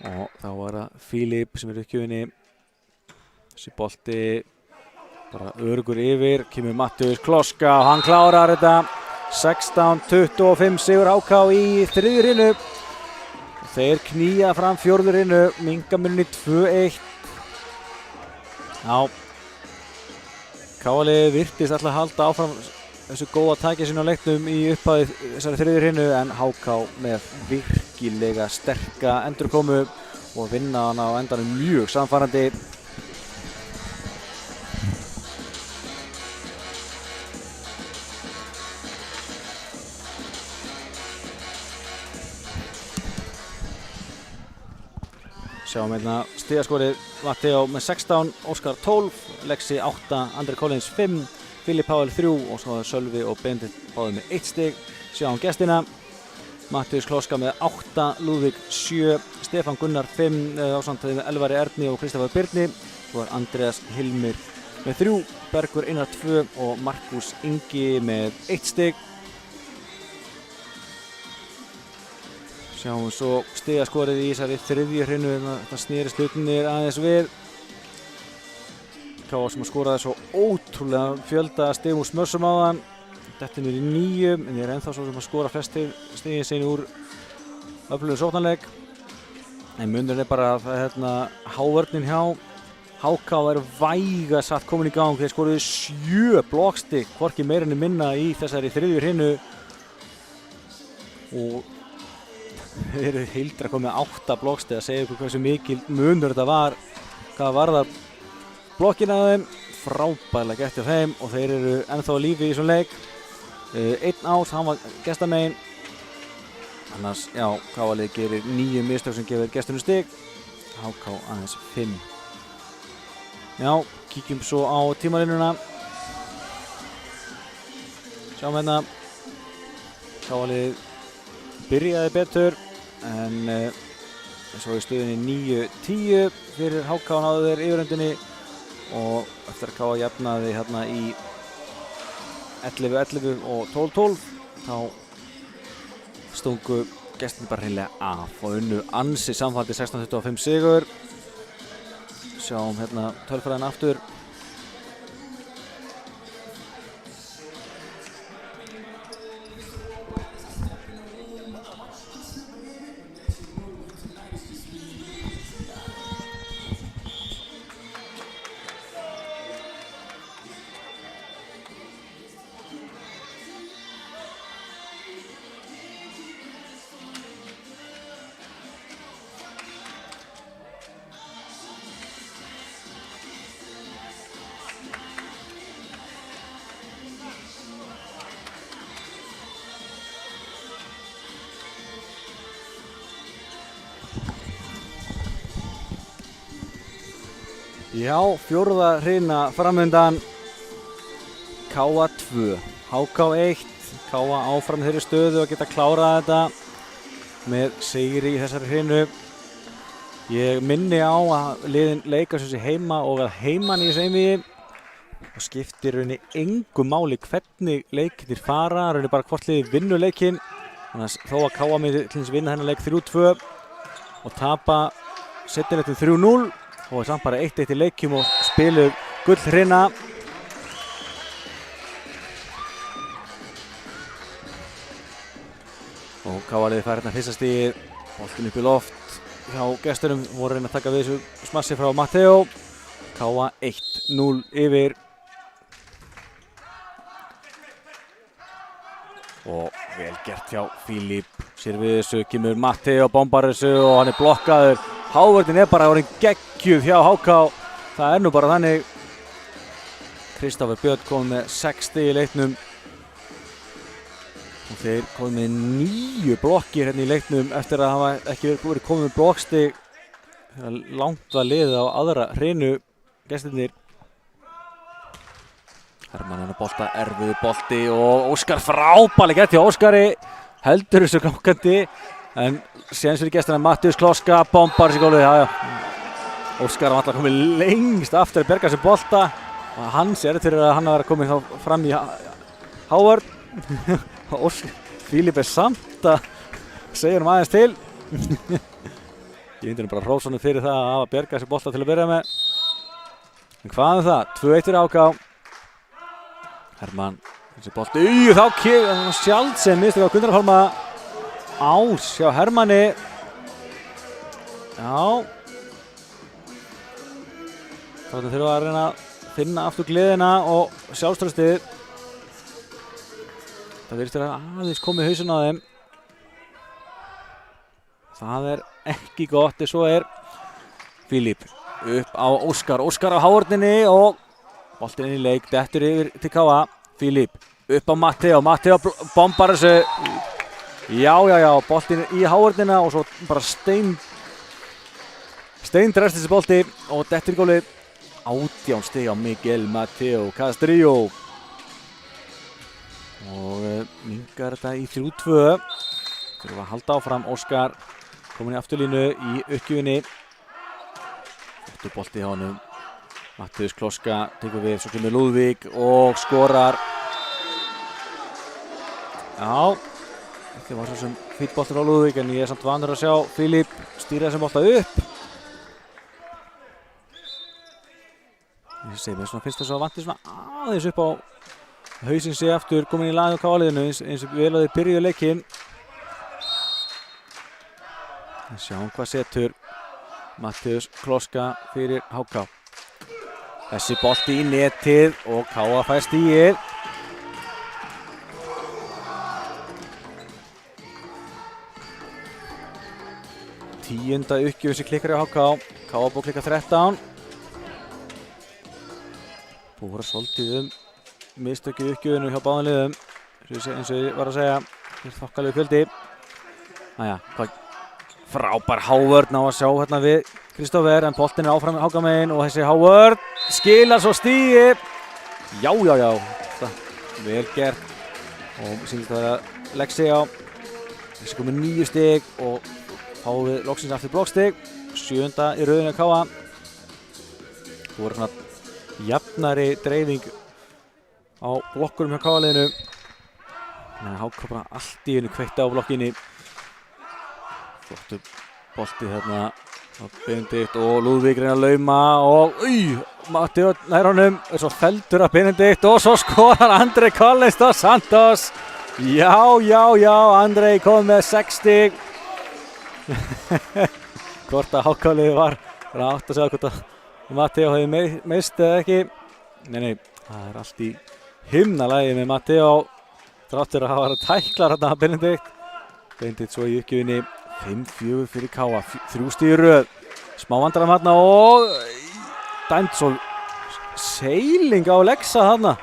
Og þá var það Filip sem er uppgjöfinni. Þessi bolti bara öruggur yfir, kemur Mattius Kloska og hann klárar þetta. 16-25 sigur HK í þriðju hrynu. Þeir knýja fram fjórðu hrynu, minnka munni 2-1. Já, K.A.-liðið virtist alltaf að halda áfram þessu góða tæki sínu á leiknum í upphafi þessari þriðju hrynu en HK með virkilega sterka endurkomu og vinna hana á endanum mjög samfærandi. Sjáum hérna stigaskorið, Matteo með 16, Óskar 12, Lexi 8, Andri Collins 5, Filip Páll 3 og svo Sölvi og Bendit báðið með 1 stig. Sjáum gestina, Mattius Kloska með 8, Lúðvík 7, Stefán Gunnar 5, ásamt með Elvari Erni og Kristoffer Birni. Svo er Andreas Hilmir með 3, Bergur Einar 2 og Markus Ingi með 1 stig. Sjáum svo stigaskorið í þessari þriðju hrynu, þetta snerist hlutinir aðeins við. K.A. sem skoraði svo ótrúlega fjölda stigum úr smörsum áðan. Þetta er í 9, en ég er ennþá svo sem að skora flest stigin sinni úr öflugum sóknarleik. En munurinn er bara að hérna, hávörnin hjá HK er vægast satt komin í gang. Þeir skoruðu 7 blokkstig, hvorki meira en minna í þessari þriðju hrynu. Og þeir eru heildra komið 8 blokkstig að segja ykkur hversu mikil munur þetta var. Hvað var það blokkina á þeim, frábærlega gert hjá þeim og þeir eru ennþá á lífi í þessum leik. Einn ás, hann var gestamegin. Annars, já, K.A.-lið gerir 9 mistök sem gefur gestunum stig. HK aðeins 5. Já, kíkjum svo á tímalínuna. Sjáum hérna. K.A.-lið byrjaði betur en svo í stöðunni 9-10 fyrir HK náðu þeir yfirhöndinni og eftir að K.A. jafnaði hérna í 11-11 og 12-12 þá stungu gestin bara hreinlega af og unnu ansi samfaldi 16-25 sigur. Sjáum hérna tölfræðina aftur. Já, fjórða hrina framundan. KA 2, HK 1. KA áfram þeirri stöðu og geta klárað þetta með sigri í þessari hrinu. Ég minni á að liðin leika sem sé heima og að heiman í þessu einvígi og skiptir rauninni engu máli hvernig leikir fara, rauninni bara hvort liði vinnu leikinn. Þannig að þó að KA myndi til þess að vinna þennan leik 3-2 og tapa seinni leikinn 3-0 og samt bara 1-1 í leikjum og spilu gullhrina. Og KA-liðið fær hérna fyrsta stigið, boltinn upp í loft hjá gestunum, voru að reyna að taka við þessu smassi frá Matteo. KA 1-0 yfir. Og vel gert hjá Filip, sér við þessu, kemur Matteo, bombar þessu og hann er blokkaður. Hávörðin er bara orðin geggjuð hjá HK, það er nú bara þannig. Kristoffer Björn kom með 6 stig í leiknum. Og þeir komið með 9 blokkir hérna í leiknum eftir að hafa ekki verið komið með blokkstig þegar langt var liðið á aðra hrinu gestirnir. Hermann hennar bolta, erfiðu bolti og Óskar frábærlega gert hjá Óskari, heldur þessu gangandi en séðans fyrir gestina Mattius Kloska bombar þessi gólfið, já. Óskar var alltaf komið lengst aftur að berga þessu bolta og hans er fyrir að hann var að komið þá fram í Hávörð. Filip er samt að segja aðeins til. Ég myndi bara hrósa honum fyrir það að hafa bjargað þessi bolta til að byrja með. En hvað það? 2-1 fyrir HK. Hermann, þessi bolti, þá kemur sjálfsem mistök á Gunnar Pálma. Ás hjá Hermanni. Já. Þannig þurfa að reyna að finna aftur gleðina og sjálfstraustið. Það virðist vera aðeins komið hausinn á þeim. Það er ekki gott, en svo er Filip upp á Óskar. Óskar á hávörninni og boltinn inn í leik, dettur yfir til KA. Filip upp á Matteo. Matteo bombar þessu. Já, boltinn í hávörnina og svo bara steindrest þessi bolti og dettur í gólfið. 18 stig á Miguel Matteo Castrillo. Og mingar þetta í 3-2. Þurfa að halda áfram. Óskar komin í afturlínu í uppgjöfinni. Þetta bolti hjá honum. Mattius Kloska tekur við, svo kemur Lúðvík og skorar. Já, þetta var svo sem fýtt boltur á Lúðvík en ég er samt vanur að sjá Filip stýra þessum bolta upp. Ég segi mér svona finnst þess að vanti svona aðeins upp á hausinn sé aftur komin í lag á KA-liðinu eins og vel að þeir byrjuðu leikinn. Sjáum hvað setur Mattius Kloska fyrir HK. Þessi bolti í netið og KA fær stigið. Tíunda uppgjöf sem klikkar í HK. KA búið klikka 13. Búið svolítið mistökið uppgjöfinu hjá báðum liðum. Eins og ég var að segja, þokkalegu fjöldi. Hvað frábær hávörn á að sjá hérna við Kristoffer, en boltinn er áfram HK megin og þessi hávörn skilar svo stigi. Já, vel gert og sýnist að vera Lexi á. Þessi komið 9 stig og fáum við loksins aftur blokkstig. 7. í rauðinu KA. Það voru svona jafnari dreifing á blokkurum hjá KA-liðinu. HK bara allt í einu kveitti á blokkinni. Flottu bolti hérna á Benedikt og Lúðvík reyna að lauma og Matteo nær honum, svo feldur að Benedikt og svo skorar Andrei Collins dos Santos. Já, Andrei kom með 6 stig. Hvort að HK-liðið var átt að segja hvort að Matteo hefði meist eða ekki. Nei, það er allt í himnalagi með Matteo. Þráttur að hafa tæklar hérna að Benedikt svo í uppgjöfinni. 5-4 fyrir KA, 3 stig í röð. Smá vandræðum hérna og dæmt svo seiling á Lexa þarna.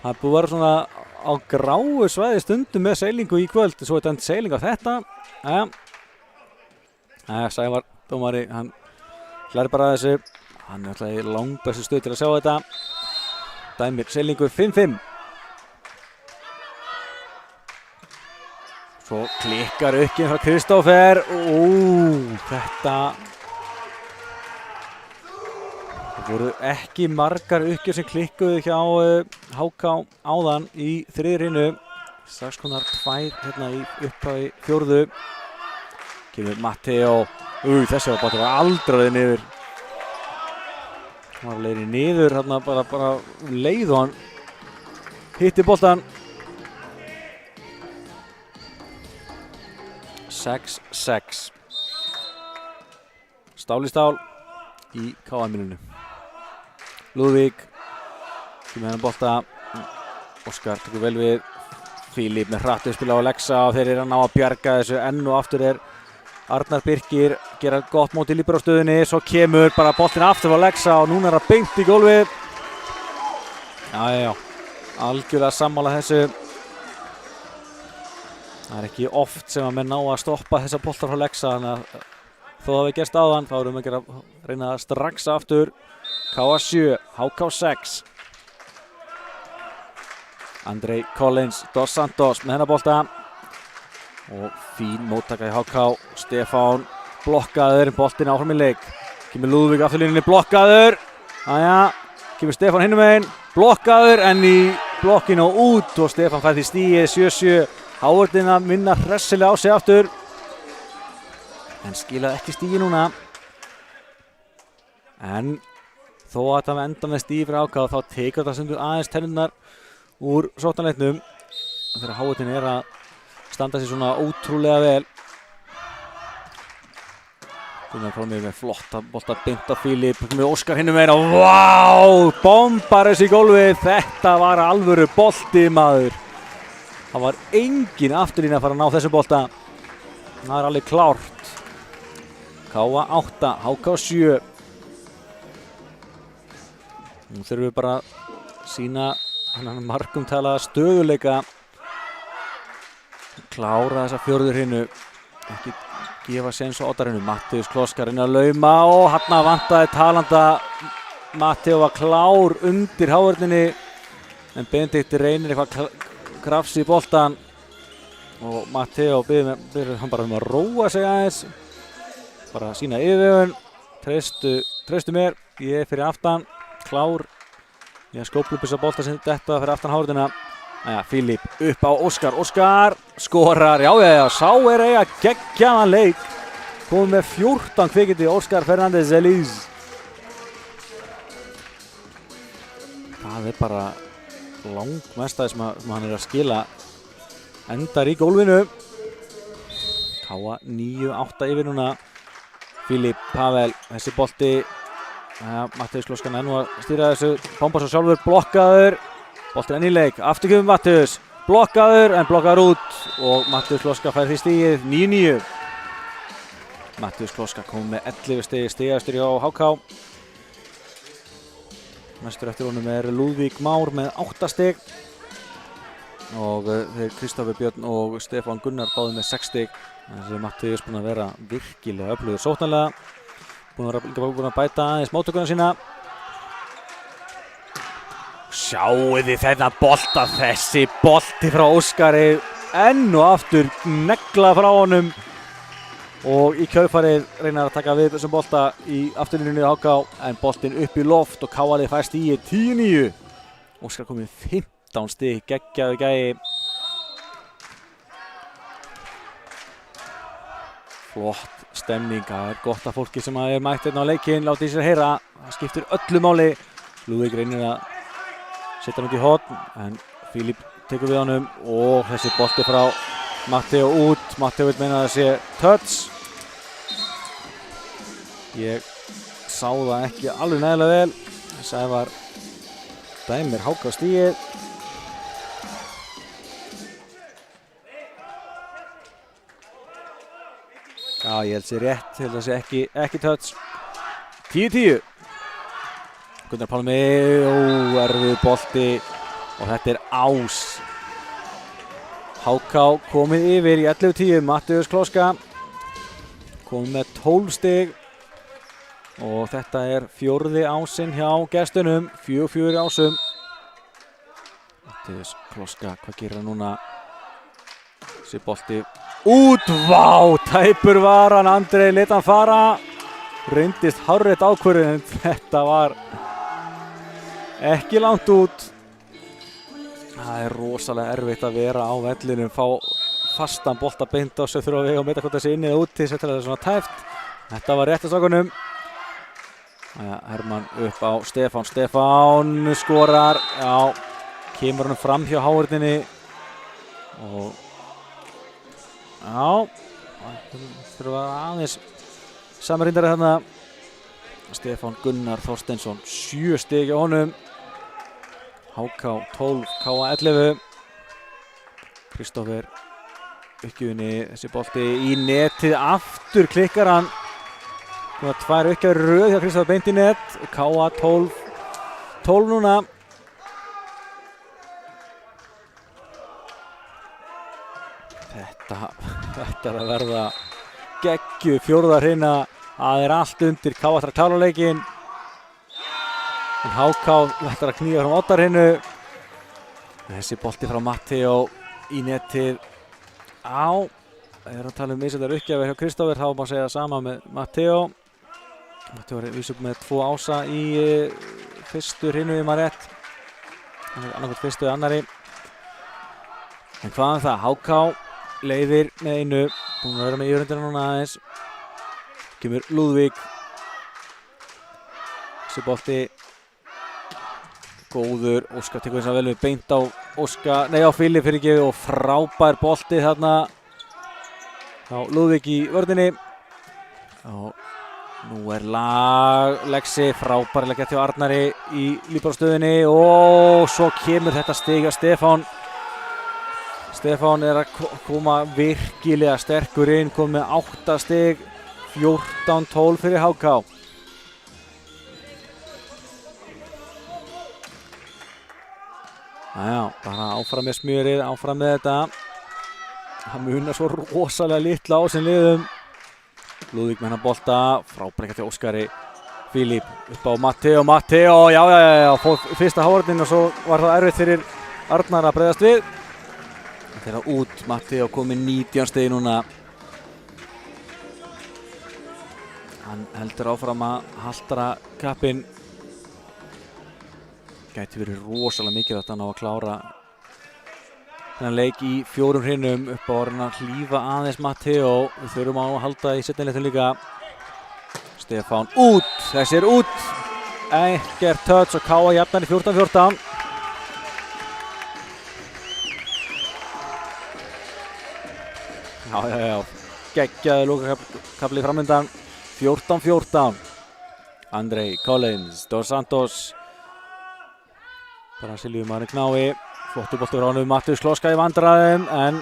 Það er búið að vera svona á gráu svæði stundum með seilingu í kvöld. Svo er dæmt seiling á þetta. Sævar dómari, hann Hlæri bara að þessu. Hann er alltaf í langbestu stuð til að sjá þetta. Dæmir Seilingur 5-5. Svo klikkar uppginn frá Kristófer. Þetta voru ekki margar uppgjör sem klikkuðu hjá HK áðan í þriðrinu. Strax konar 2 hérna í upphafi fjórðu. Kemur Matteo. Þessi var bara aldraði niður. Hann var leiðin niður hérna bara leið og hann hitti boltan. 6-6. Stál í stál í KM-inu. Lúðvík kemur hennar bolta. Óskar tekur vel við. Fílip með hratt uppspil á Alexa og þeir eru að ná að bjarga þessu. Enn og aftur er Arnar Birkir gera gott mót í líbero-stöðunni. Svo kemur bara boltinn aftur á Alexa og núna er það beint í gólfið. Já. Algjörlega sammála þessu. Það er ekki oft sem að menn ná að stoppa þessa boltar frá Alexa. Þannig að þó það við gerst áðan þá erum við að reyna það strax aftur. KA 7, HK 6. Andrei Collins dos Santos með hennar bolta. Og fín móttaka í HK. Stefán blokkaður, boltinn áfram í leik. Kemur Lúðvík afturlínunni, blokkaður. Kemur Stefán hinum megin, blokkaður en í blokkinu og út og Stefán fær því stigið 7-7. Hávarðinn að vinna hressilega á sig aftur. En skilaði ekki stigið núna. En þó að það enda með stigið fyrir HK þá tekur það stundur aðeins tennurnar úr sóknarleiknum. Þegar Hávarðinn er að standa sér svona ótrúlega vel. Gunnar frá mig með flotta bolta beint á Fílip með Óskar hinum megin og vá! Bombar þessi í gólfið. Þetta var alvöru bolti maður. Það var engin afturlína að fara að ná þessu bolta. Það er alveg klárt. KA 8, HK 7. Nú þurfum við bara að sýna hann margumtalaða stöðuleika. Klára þessa fjórðu hrynu. Ekki gefa séns á oddarinu. Matteus Kloskar inn að lauma og hann vantaði talanda. Matteo var klár undir hávörninni en Benedikt reynir eitthvað krafs í boltan og Matteo byrður hann bara að róa sig aðeins. Bara sína yfirvegun. Treystu mér. Ég er fyrir aftan. Klár. Ég skóplu upp þessa bolta sem þetta fyrir aftan hávörnina. Fílip upp á Óskar. Óskar skorar. Já. Sá er eiga geggjaðan leik. Komið með 14 kvikindi. Óskar Fernández Elís. Það er bara langmestaði sem hann er að skila. Endar í gólfinu. KA 9-8 yfir núna. Fílip, Pavel, þessi bolti. Matteus Kloskan enn að stýra þessu. Bombar svo sjálfur, blokkaður. Boltinn enn í leik, aftur kemur Matteus. Blokkaður en blokkaður út. Og Matteus Kloska fær því stigið 9-9. Matteus Kloska kom með 11 stig, stigastur hjá HK. Mestur eftir honum er Lúðvík Már með 8 stig. Og þeir Kristoffer Björn og Stefán Gunnar báði með 6 stig. Þessi Matteus búinn að vera virkilega öflugur sóknarlega. Búinn að bæta aðeins móttökuna sína. Sjáu þið þennan bolta, þessi bolti frá Óskari. Enn og aftur negla frá honum. Og í kjölfarið reynar að taka við þessum bolta í afturlínunni á HK. En boltinn upp í loft og KA fær stigið 10-9. Óskar komið 15 stig, geggjaðu gæi. Flott stemning, það er gott að fólki sem er mætt hérna á leikinn láti í sér heyra. Það skiptir öllu máli. Lúðvík reynir að setja hann út í horn en Fílip tekur við honum og þessi bolti frá Matteo út. Matteo vil meina að það sé touch. Ég sá það ekki alveg nægilega vel. Sævar dæmir HK stigið. Já, ég held sér rétt, ég held að það sé ekki touch. 10-10. Gunnar Pálmi, erfið bolti og þetta er ás. HK komið yfir í 11-10, Matteus Kloska komið með 12 stig og þetta er 4. ásinn hjá gestunum, 4 ásum. Mattius Kloska, hvað gerir hann núna? Þessi bolti út, vá, tæpur var hann, Andrei lét hann fara, reyndist hárrétt ákvörðun en þetta var ekki langt út. Það er rosalega erfitt að vera á vellinum, fá fastan bolta beint á sig, þurfa að vega og meita hvort það sé inn eða úti, þetta er svona tæft. Þetta var rétt að stakunum. Hermann upp á Stefán, Stefán skorar, já, kemur hann fram hjá hávörðinni og já, þurfa aðeins samanrindari þarna. Stefán Gunnar Þorsteinsson, 7 stig hjá honum. HK 12, KA 11. Kristófer uppgjöfinni, þessi bolti í netið, aftur klikkar hann. Núna 2 uppgjafir röð hjá Kristófer beint í net, KA 12 núna. Þetta er að verða geggju 4. hreina, það er allt undir, KA þarf að klára leikinn. En HK ætlar að knýja frá 8. hreinu. Þessi bolti frá Matteo í netið. Á, þegar að tala misjafnar uppgjafir hjá Kristófer, þá má segja sama með Matteo. Matteo er vísum með 2 ása í 1. hreinu í maður rétt. Annarkvæmt 1. eða annari. En hvað það? HK leiðir með einu, búin að vera með yfirhundina núna aðeins. Kemur Lúðvík. Þessi bolti góður, Óskar tekur þess að vel við beint á Óskar, nei á Filip fyrir ekki og frábær bolti þarna á Lúðvík í vörninni. Og nú er Lexi, frábærlega gert hjá Arnari í lífbárastöðinni og svo kemur þetta stig hjá Stefán. Stefán er að koma virkilega sterkur inn, komið með 8 stig, 14-12 fyrir HK. Næja, bara áfram með smjörið, áfram með þetta. Það munar svo rosalega litla á sem liðum. Lúðvík með hennar bolta, frábært til Óskari. Filip upp á Matteo, já, fór fyrsta hávörðin og svo var það erfitt fyrir Arnar að bregðast við. Þetta er út, Matteo komið 19 stig núna. Hann heldur áfram að haltra kappinn. Gæti verið rosalega mikilvægt að ná að klára þennan leik í 4 hrinum upp á að hlífa aðeins Matteo. Við þurfum á að halda í seinni leiknum líka. Stefán út, þessi er út. Ekkert touch og KA jafnar í 14-14. Já, geggjaði lokakafli framöndan. 14-14. Andrei Collins, Dos Santos. Brasilíu maður knái, flottur boltur á honum, Mattius Kloska í vandræðum en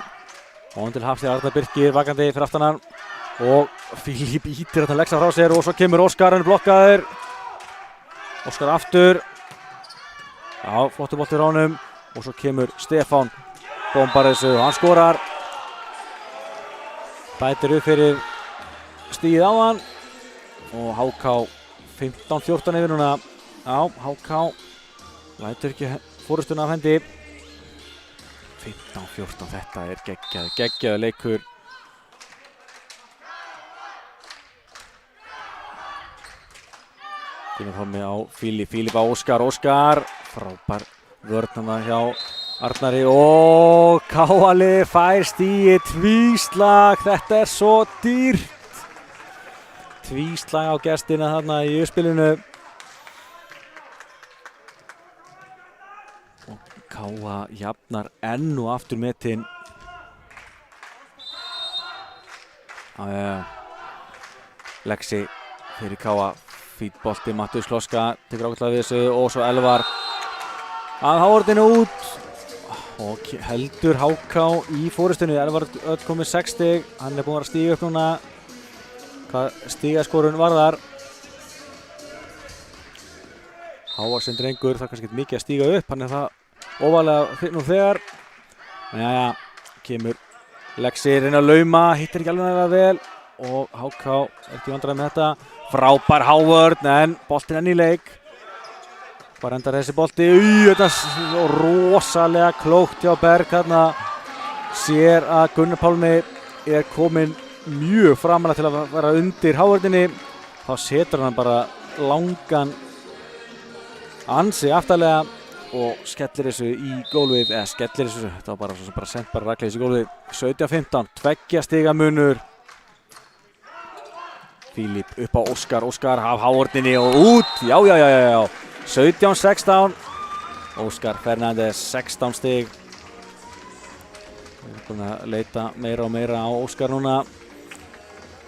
von til hafs þegar Arnar Birkir vakandi fyrir aftan hann og Filip ítir þetta leggsa frá sér og svo kemur Óskar, hann er blokkaður. Óskar aftur, já, flottur boltur á honum og svo kemur Stefán, bombar þessu og hann skorar. Bætir upp fyrir stíð á hann og HK 15-14 yfir núna. Já, HK lætur ekki fórustuna af hendi. 15-14, þetta er geggjaður leikur. Kynum frammi á Filip á Óskar, frábær vörnuna hjá Arnari og KA fær stigið, tvíslag, þetta er svo dýrt. Tvíslag á gestina þarna í uppspilinu. KA jafnar enn og aftur metinn. Lexi fyrir KA, fítbolti, Mattius Kloska tekur ákveðlega við þessu og svo Elvar að hávörðinu út og heldur HK í fórustunni. Elvar öll komið 6 stig, hann er búinn að vera að stíga upp núna hvað stigaskorun varðar. Hávaxinn drengur, það er kannski ekki mikið að stíga upp, hann er það óvalega nú þegar. Jæja, kemur Lexi reyna að lauma, hittir ekki alveg vel og HK er ekki vandræði með þetta. Frábær Hávörn en boltinn enn í leik. Bara endar þessi bolti. Þetta er rosalega klókt hjá Berg hérna. Sér að Gunnar Pálmi er kominn mjög framalega til að vera undir Hávörninni. Þá setur hann bara langan ansi aftarlega og skellir þessu í gólfið. Skellir þessu, þetta var bara sent bara rakleiðis í gólfið. 17-15, 2 stiga munur. Fílip upp á Óskar af Hávörninni og út. Já. 17-16. Óskar Fernández 16 stig. Við erum búin að leita meira og meira á Óskar núna.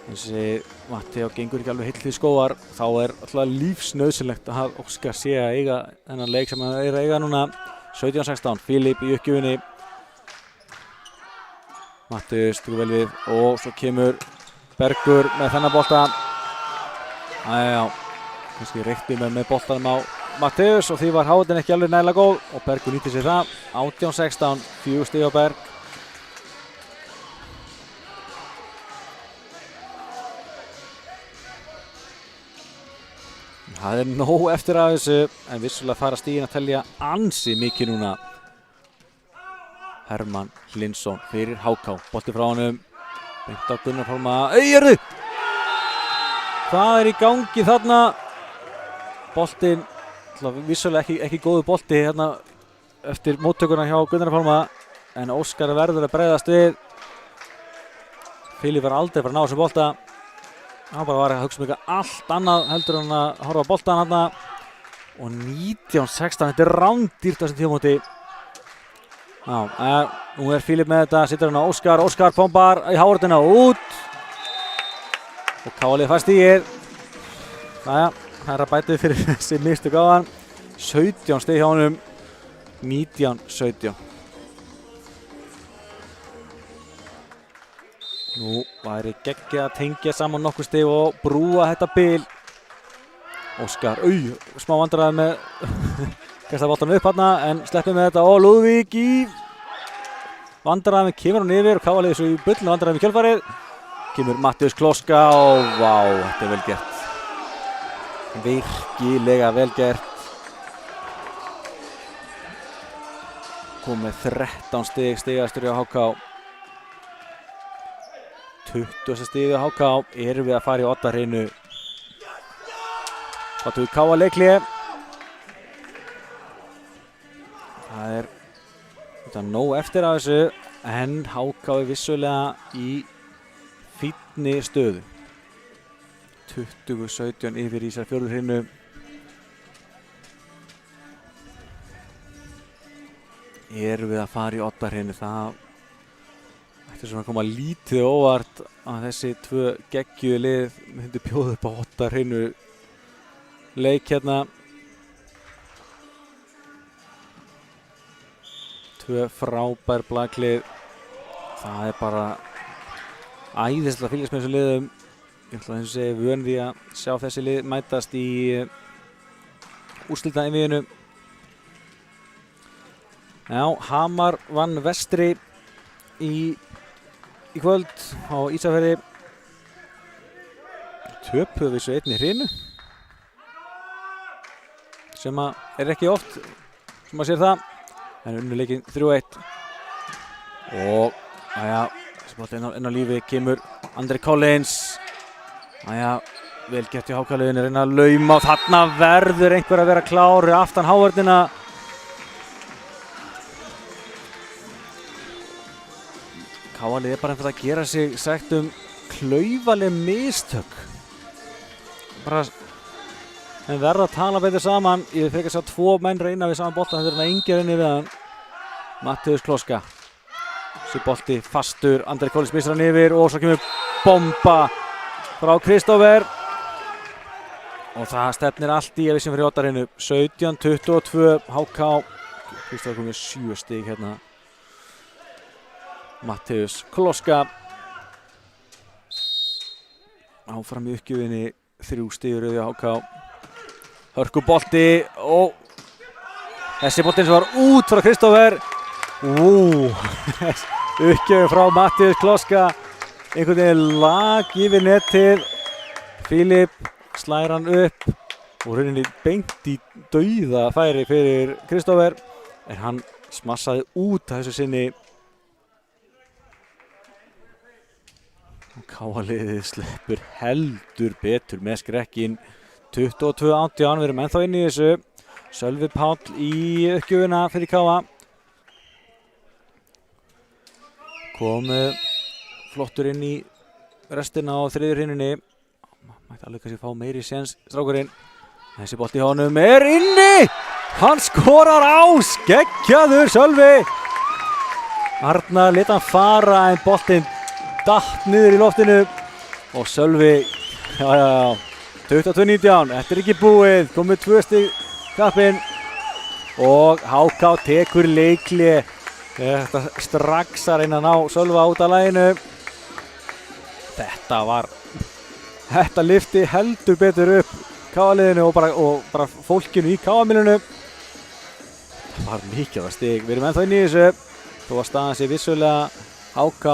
Þessi Matteo gengur ekki alveg heill til skóar. Þá er alltaf lífsnauðsynlegt að Óskar sé að eiga þennan leik sem hann er að eiga núna. 17-16, Fílip í uppgjöfinni. Matteus tekur vel við og svo kemur Bergur með þennan bolta. Kannski reykti með boltanum á Matteus og því var Hávörnin ekki alveg nægilega góð og Bergur nýtti sér það. 18-16, 4 stig á Berg. Það er nóg eftir af þessu en vissulega fara stigin að telja ansi mikið núna. Hermann Hlynsson fyrir HK. Bolti frá honum. Beint á Gunnar Pálma. Eyjarðu! Hvað er í gangi þarna? Boltinn, vissulega ekki góðu bolti hérna eftir móttökuna hjá Gunnar Pálma en Óskar verður að bregðast við. Fílip var aldrei að ná þessu bolta. Hann bara var að hugsa eitthvað allt annað heldur en að horfa á boltan hérna. Og 19-16, þetta er rándýrt á þessum tímamóti. Nú er Fílip með þetta, sittur hann á Óskar bombar í Hávörnina út. Og Káli fær stigið. Það er að bæta við fyrir þessi mistök á hann. 17 stig hjá honum, 19-17. Nú væri geggjað að tengja saman nokkur stig og brúa þetta bil. Óskar, smá vandræði með kasta boltanum upp hérna en sleppir með þetta og Lúðvík í vandræði kemur hann yfir og Káli svo í bullinu vandræði með kjölfarið. Kemur Matteus Kloska og vá, þetta er vel gert. Virkilega vel gert. Kom með 13 stigastur hjá HK. 20 stig á HK. Erum við að fara í oddahreinu. Það tók Káa leiklið. Það er þetta nóg eftir af þessu en HK er vissulega í fínni stöðu. 20-17 yfir í þessar fjórðuhreinu. Erum við að fara í oddahreinu. Það ætti svona að koma lítið óvart að þessi tvö geggjuðu lið myndi bjóða upp á oddahreinu leik hérna. Tvö frábær blaklið. Það er bara æðislega að fylgjast með þessum liðum. Ég ætla að segja vön því að sjá þessi lið mætast í úrslitaeinvíginu. Já, Hamar vann Vestri í kvöld á Ísafirði. Töpuðu við svo einni hrinu sem að er ekki oft sem að sér það en unnu leikinn 3-1 og þessi bolti inn á lífi kemur Andri Collins. Vel gert í HK-liðinu, reyna að lauma og þarna verður einhver að vera klár aftan Hávörnina. Káalið er bara að gera sig sagt klaufaleg mistök. Bara en verða að tala betur saman. Ég vil frekar sjá tvo menn reyna við saman bolta. Þetta er engin reyni við hann. Matteus Kloska. Þessi bolti fastur. Andri Collins missar hann yfir og svo kemur bomba frá Kristófer. Og það stefnir allt í að við sem fyrir oddahreinu. 17-22 HK. Kristófer komið 7 stig hérna. Matteus Kloska áfram í uppgjöfinni 3 stigur á HK. Hörkubolti og þessi boltinn sem var út frá Kristófer. Uppgjöfin frá Matteus Kloska einhvern veginn lag yfir netið. Fílip slær hann upp og rauninni beint í dauða færi fyrir Kristófer en hann smassaði út að þessu sinni og KA-liðið sleppur heldur betur með skrekkin 22-18, við erum ennþá inn í þessu Sölvi Páll í uppgjöfuna fyrir KA kom flottur inn í restina á þriðju hrinunni mætti alveg kannski fá meiri séns strákurinn þessi bolti hjá honum inni hann skorar á skeggjaður Sölvi Arnar lét hann fara en boltinn datt niður í loftinu og Sölvi 22-19 þetta ekki búið komið 2 stig kappinn og HK tekur leikli þetta strax að reyna að ná Sölva út af laginu þetta lyfti heldur betur upp KA-liðinu og bara fólkinu í KA-milinu það var mikið að stig við erum ennþá inn í þessu þó að staðan sé vissulega HK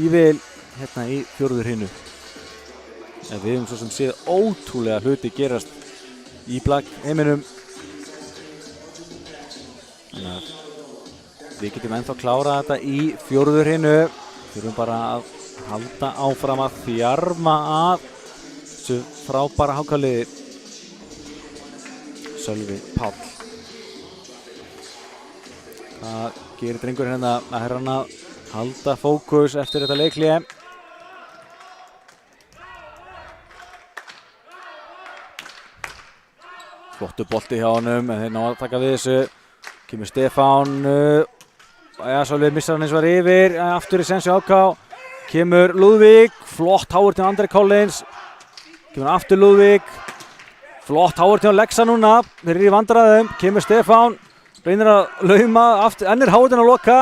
í vil hérna í fjórðu hrinu en við höfum svo sem séð ótrúlega hluti gerast í Black heiminum þannig að við getum ennþá klárað þetta í fjórðu hrinu þurfum bara að halda áfram að þjarma að þessu frábæra HK-liði Sölvi Páll hvað gerir drengurinn hérna að hann að halda fókus eftir þetta leikhlé flottur bolti hjá honum en þeir ná að taka við þessu kemur Stefán Sölvi missar hann eins og var yfir aftur í sensu HK kemur Lúðvík flott háur til Andri Collins kemur aftur Lúðvík flott háur til Lexa núna þeir eru í vandræðum kemur Stefán reynir að lauma aftur ennir háur til að loka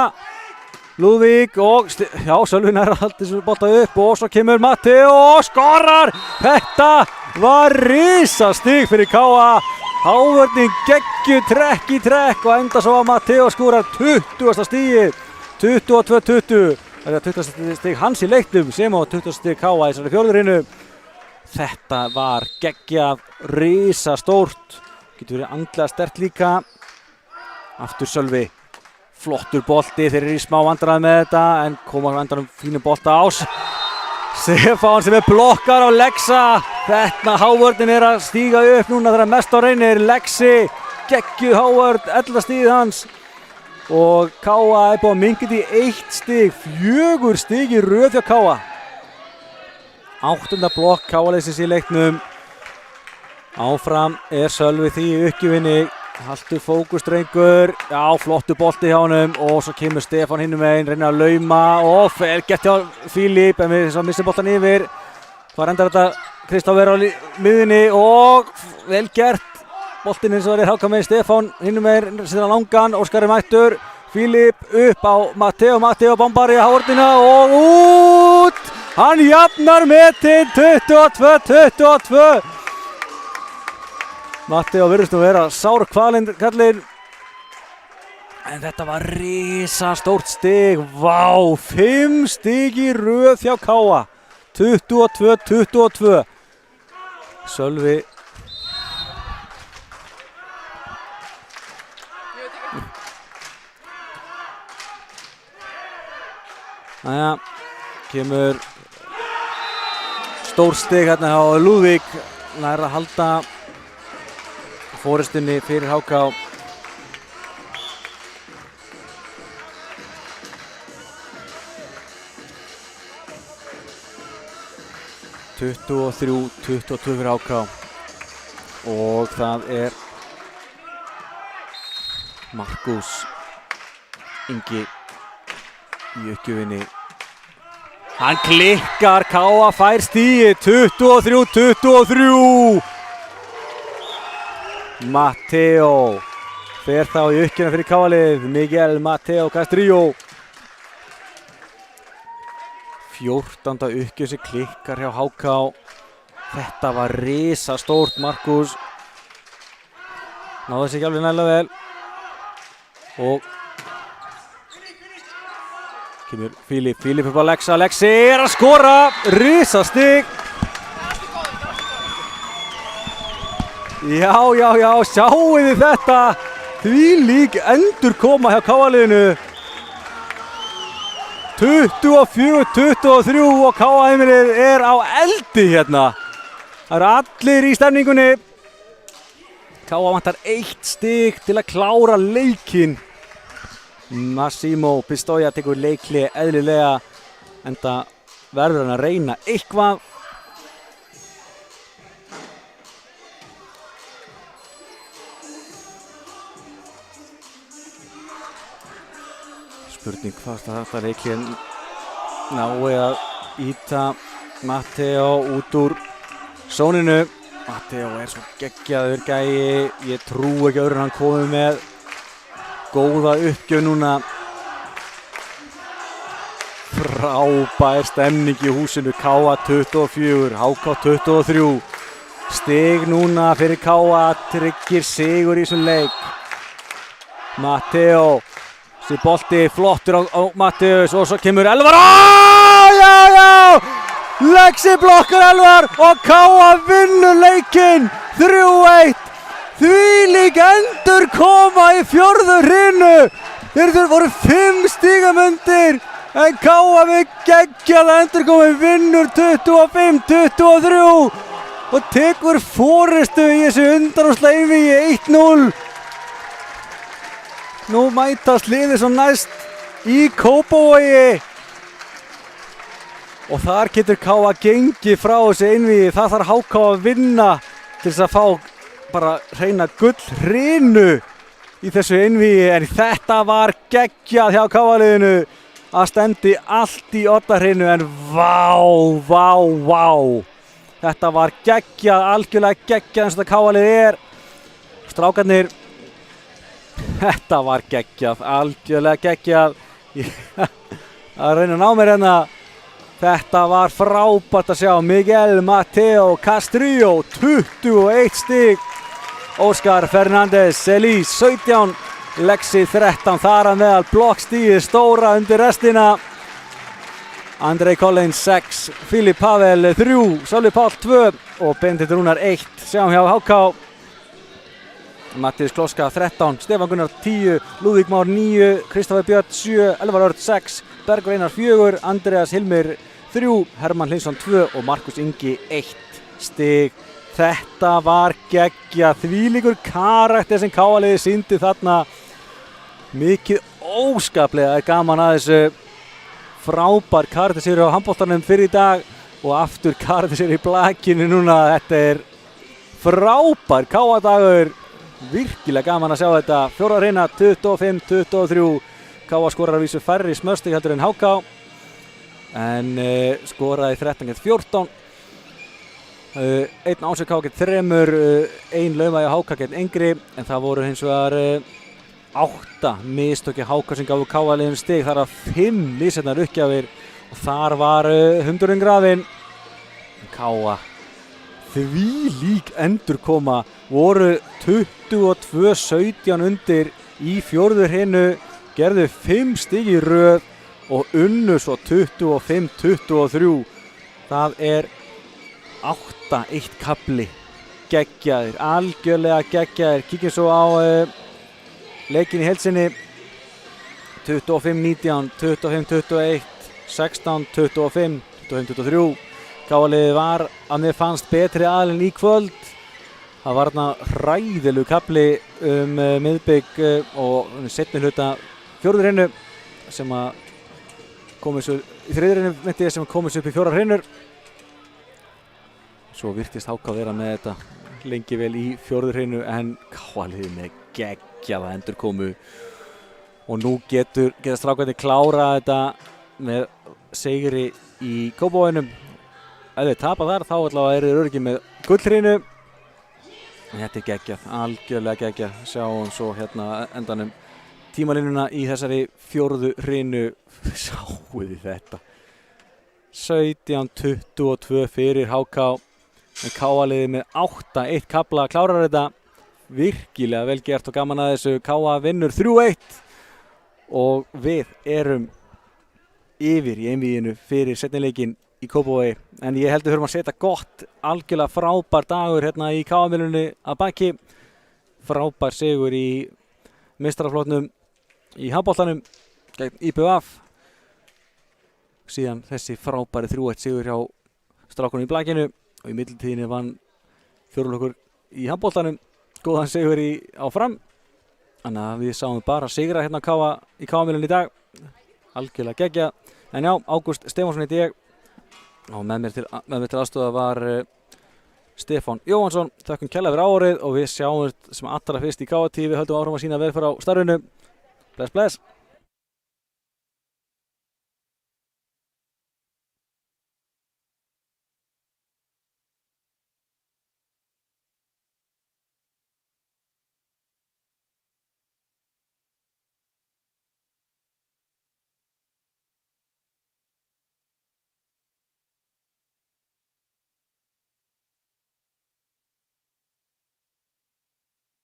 Lúðvík og Sölvi nær að halda þessu bolta upp og svo kemur Matteo og skorar þetta var risastig fyrir KA hávörnin geggju trekk í trekk og enda svo að Matteo skorar 20. stigið 22-20 það er 20. stig hans í leiknum sem á 20. stig KA í þessari fjórðu hrinu þetta var geggjað risastórt getur verið andlega sterkt líka aftur Sölvi flottur bolti þeir eru í smá vandræði með þetta en koma á endanum fínum bolta ás Stefán sem blokkar á Lexa þetta hávörnin er að stíga upp núna þegar mest á reynir Lexi geggjuð hávörn 11 stigið hans og KA er búið að minnka í 1 stig 4 stig í röð hjá KA 8. blokk KA-liðsins í leiknum áfram er Sölvi því í uppgjöfinni haltu fókus drengur flottu bolti hjá honum og svo kemur Stefán hinum megin reynir að lauma og vel gett hjá Fílip en við missum boltan yfir hvað endar þetta Kristófer á miðunni og vel gert boltinn eins og það HK megin Stefán hinum megin síðan langan Óskar mættur Fílip upp á Matteo bombar í hárnina og út hann jafnar metin 22-22 Matteo virðist nú vera sárkvalinn kallinn en þetta var risastórt stig vá 5 stig í röð hjá KA 22-22 Sölvi kemur stór stig hérna hjá Lúðvík nær að halda fóristunni fyrir HK (23-22) fyrir HK og það er Markus Ingi í uppgjöfinni hann klikkar KA fær stigið 23-23 Matteo fer þá í uppgjörna fyrir KA-lið Miguel Matteo Castrillo 14. uppgjör sem klikkar hjá HK þetta var risastórt Markus náði sig ekki alveg nægilega vel og kemur Fílip upp á Lexi er að skora risastig Já, sjáu þið þetta. Þvílík endurkoma hjá KA-liðinu. 24-23 og KA-heimilið er á eldi hérna. Það eru allir í stemningunni. KA vantar 1 stig til að klára leikinn. Massimo Pistoia tekur leikli eðlilega, enda verður hann að reyna eitthvað. Spurning hvort að þetta leikli nái að ýta Matteo út úr sóninu. Matteo er svo geggjaður gæi, ég trú ekki öðru en hann komið með góða uppgjöf núna. Frábær stemning í húsinu, KA 24, HK 23. Stig núna fyrir KA, tryggir sigur í þessum leik. Matteo, þessi bolti flottur á Matteus og svo kemur Elvar. Já! Lexi blokkar Elvar og KA vinnur leikinn 3-1. Þvílík endurkoma í 4. hrinu. Þeir voru 5 stigum undir en KA við geggjaða endurkomu vinnur 25-23 og tekur forystu í þessu undanúrsliði í 1-0. Nú mætast liðið svo næst í Kópavogi og þar getur KA gengið frá þessu einvígi. Það þarf HK að vinna til þess að fá bara hreina gullhrinu í þessu einvígi, en þetta var geggjað hjá KA-liðinu. Það stefndi allt í oddahrinu, en vá. Þetta var geggjað, algjörlega geggjað eins og þetta KA-lið er. Strákarnir, þetta var geggjað, algjörlega geggjað. Að reyna að ná mér hérna. Þetta var frábært að sjá. Miguel Mateo Castrillo 21 stig. Óskar Fernández Elís 17, Lexi 13, þar að meðal blokkstigið stóra undir restina. Andrei Collins 6, Filip Pavel 3, Sölvi Páll 2 og Benedikt Rúnar 1. Sjáum hjá HK. Mattias Kloska 13, Stefán Gunnar 10, Lúðvík Már 9, Kristoffer Björn 7, Elvar Örn 6, Bergur Einar 4, Andreas Hilmir 3, Hermann Hlinsson 2 og Markus Ingi 1 stig. Þetta var geggjað, þvílíkur karakter sem KA-liðið sýndi þarna. Mikið óskaplega gaman að þessu. Frábær karaktersigur á handboltanum fyrir í dag og aftur karaktersigur í blakinu núna. Þetta er frábær KA-dagur. Virkilega gaman að sjá þetta. 4. hrina 25-23. KA skorar að vísu færri smörstig heldur en HK en skoraði 13-14. Einn ásök HK gegn 3, ein laumægi HK gegn Engri, en það voru hins vegar 8 mistöki HK sem gafu KA-liðinu stig. Þar af 5 liðsendar uppgjafir og þar var hundurinn grafinn. KA, þvílík endurkoma, voru 22-17 undir í 4. hrinu, gerðu 5 stig í röð og unnu svo 25-23. Það er 8-1 kafli. Geggjaðir, algjörlega geggjaðir. Kíkjum svo á leikin í heilsinni. 25-19, 25-21, 16-25, 25-23. KA-liðið var að mér fannst betri aðilinn í kvöld. Það var þarna hræðilegu kafli miðbygg og seinni hluta 4. hrinu sem að komið svo í 3. hrinu myndi sem komið svo upp í 4 hrinur. Svo virtist HK vera með þetta lengi vel í 4. hrinu en KA-liðið með geggjaða endurkomu og nú geta strákarnir klárað þetta með sigri í Kópavoginum. Ef þeir tapa þar þá allavega eru þeir öruggir með gullhrinu. Þetta er geggjað, algjörlega geggjað. Sjáum svo hérna endanum tímalínuna í þessari 4. hrinu. Sjáuði þetta. 17-22 fyrir HK. En KA-liðið með 8-1 kafla klárar þetta. Virkilega vel gert og gaman að þessu. KA vinnur 3-1 og við erum yfir í einvíginu fyrir seinni leikinn í Kópavogi. En ég held við höfum að setja gott, algjörlega frábær dagur hérna í KM-milunni að baki. Frábær sigur í meistarafloknum í handboltanum gegn IBVF. Síðan þessi frábæri 3-1 sigur hjá strákunum í blakinu og í millitíðinni vann fjórflokkur í handboltanum góðan sigur á Fram. Þannig að við sáum bara sigra hérna í KM-milunni í dag. Algjörlega geggja. En já, Ágúst Stefánsson heiti ég og með mér til aðstoða var Stefán Jóhansson. Þökkum kærlega fyrir árið og við sjáum sem allra fyrst í KA TV. Höldum áfram að sýna vel fyrir á starfinu. Bless, bless.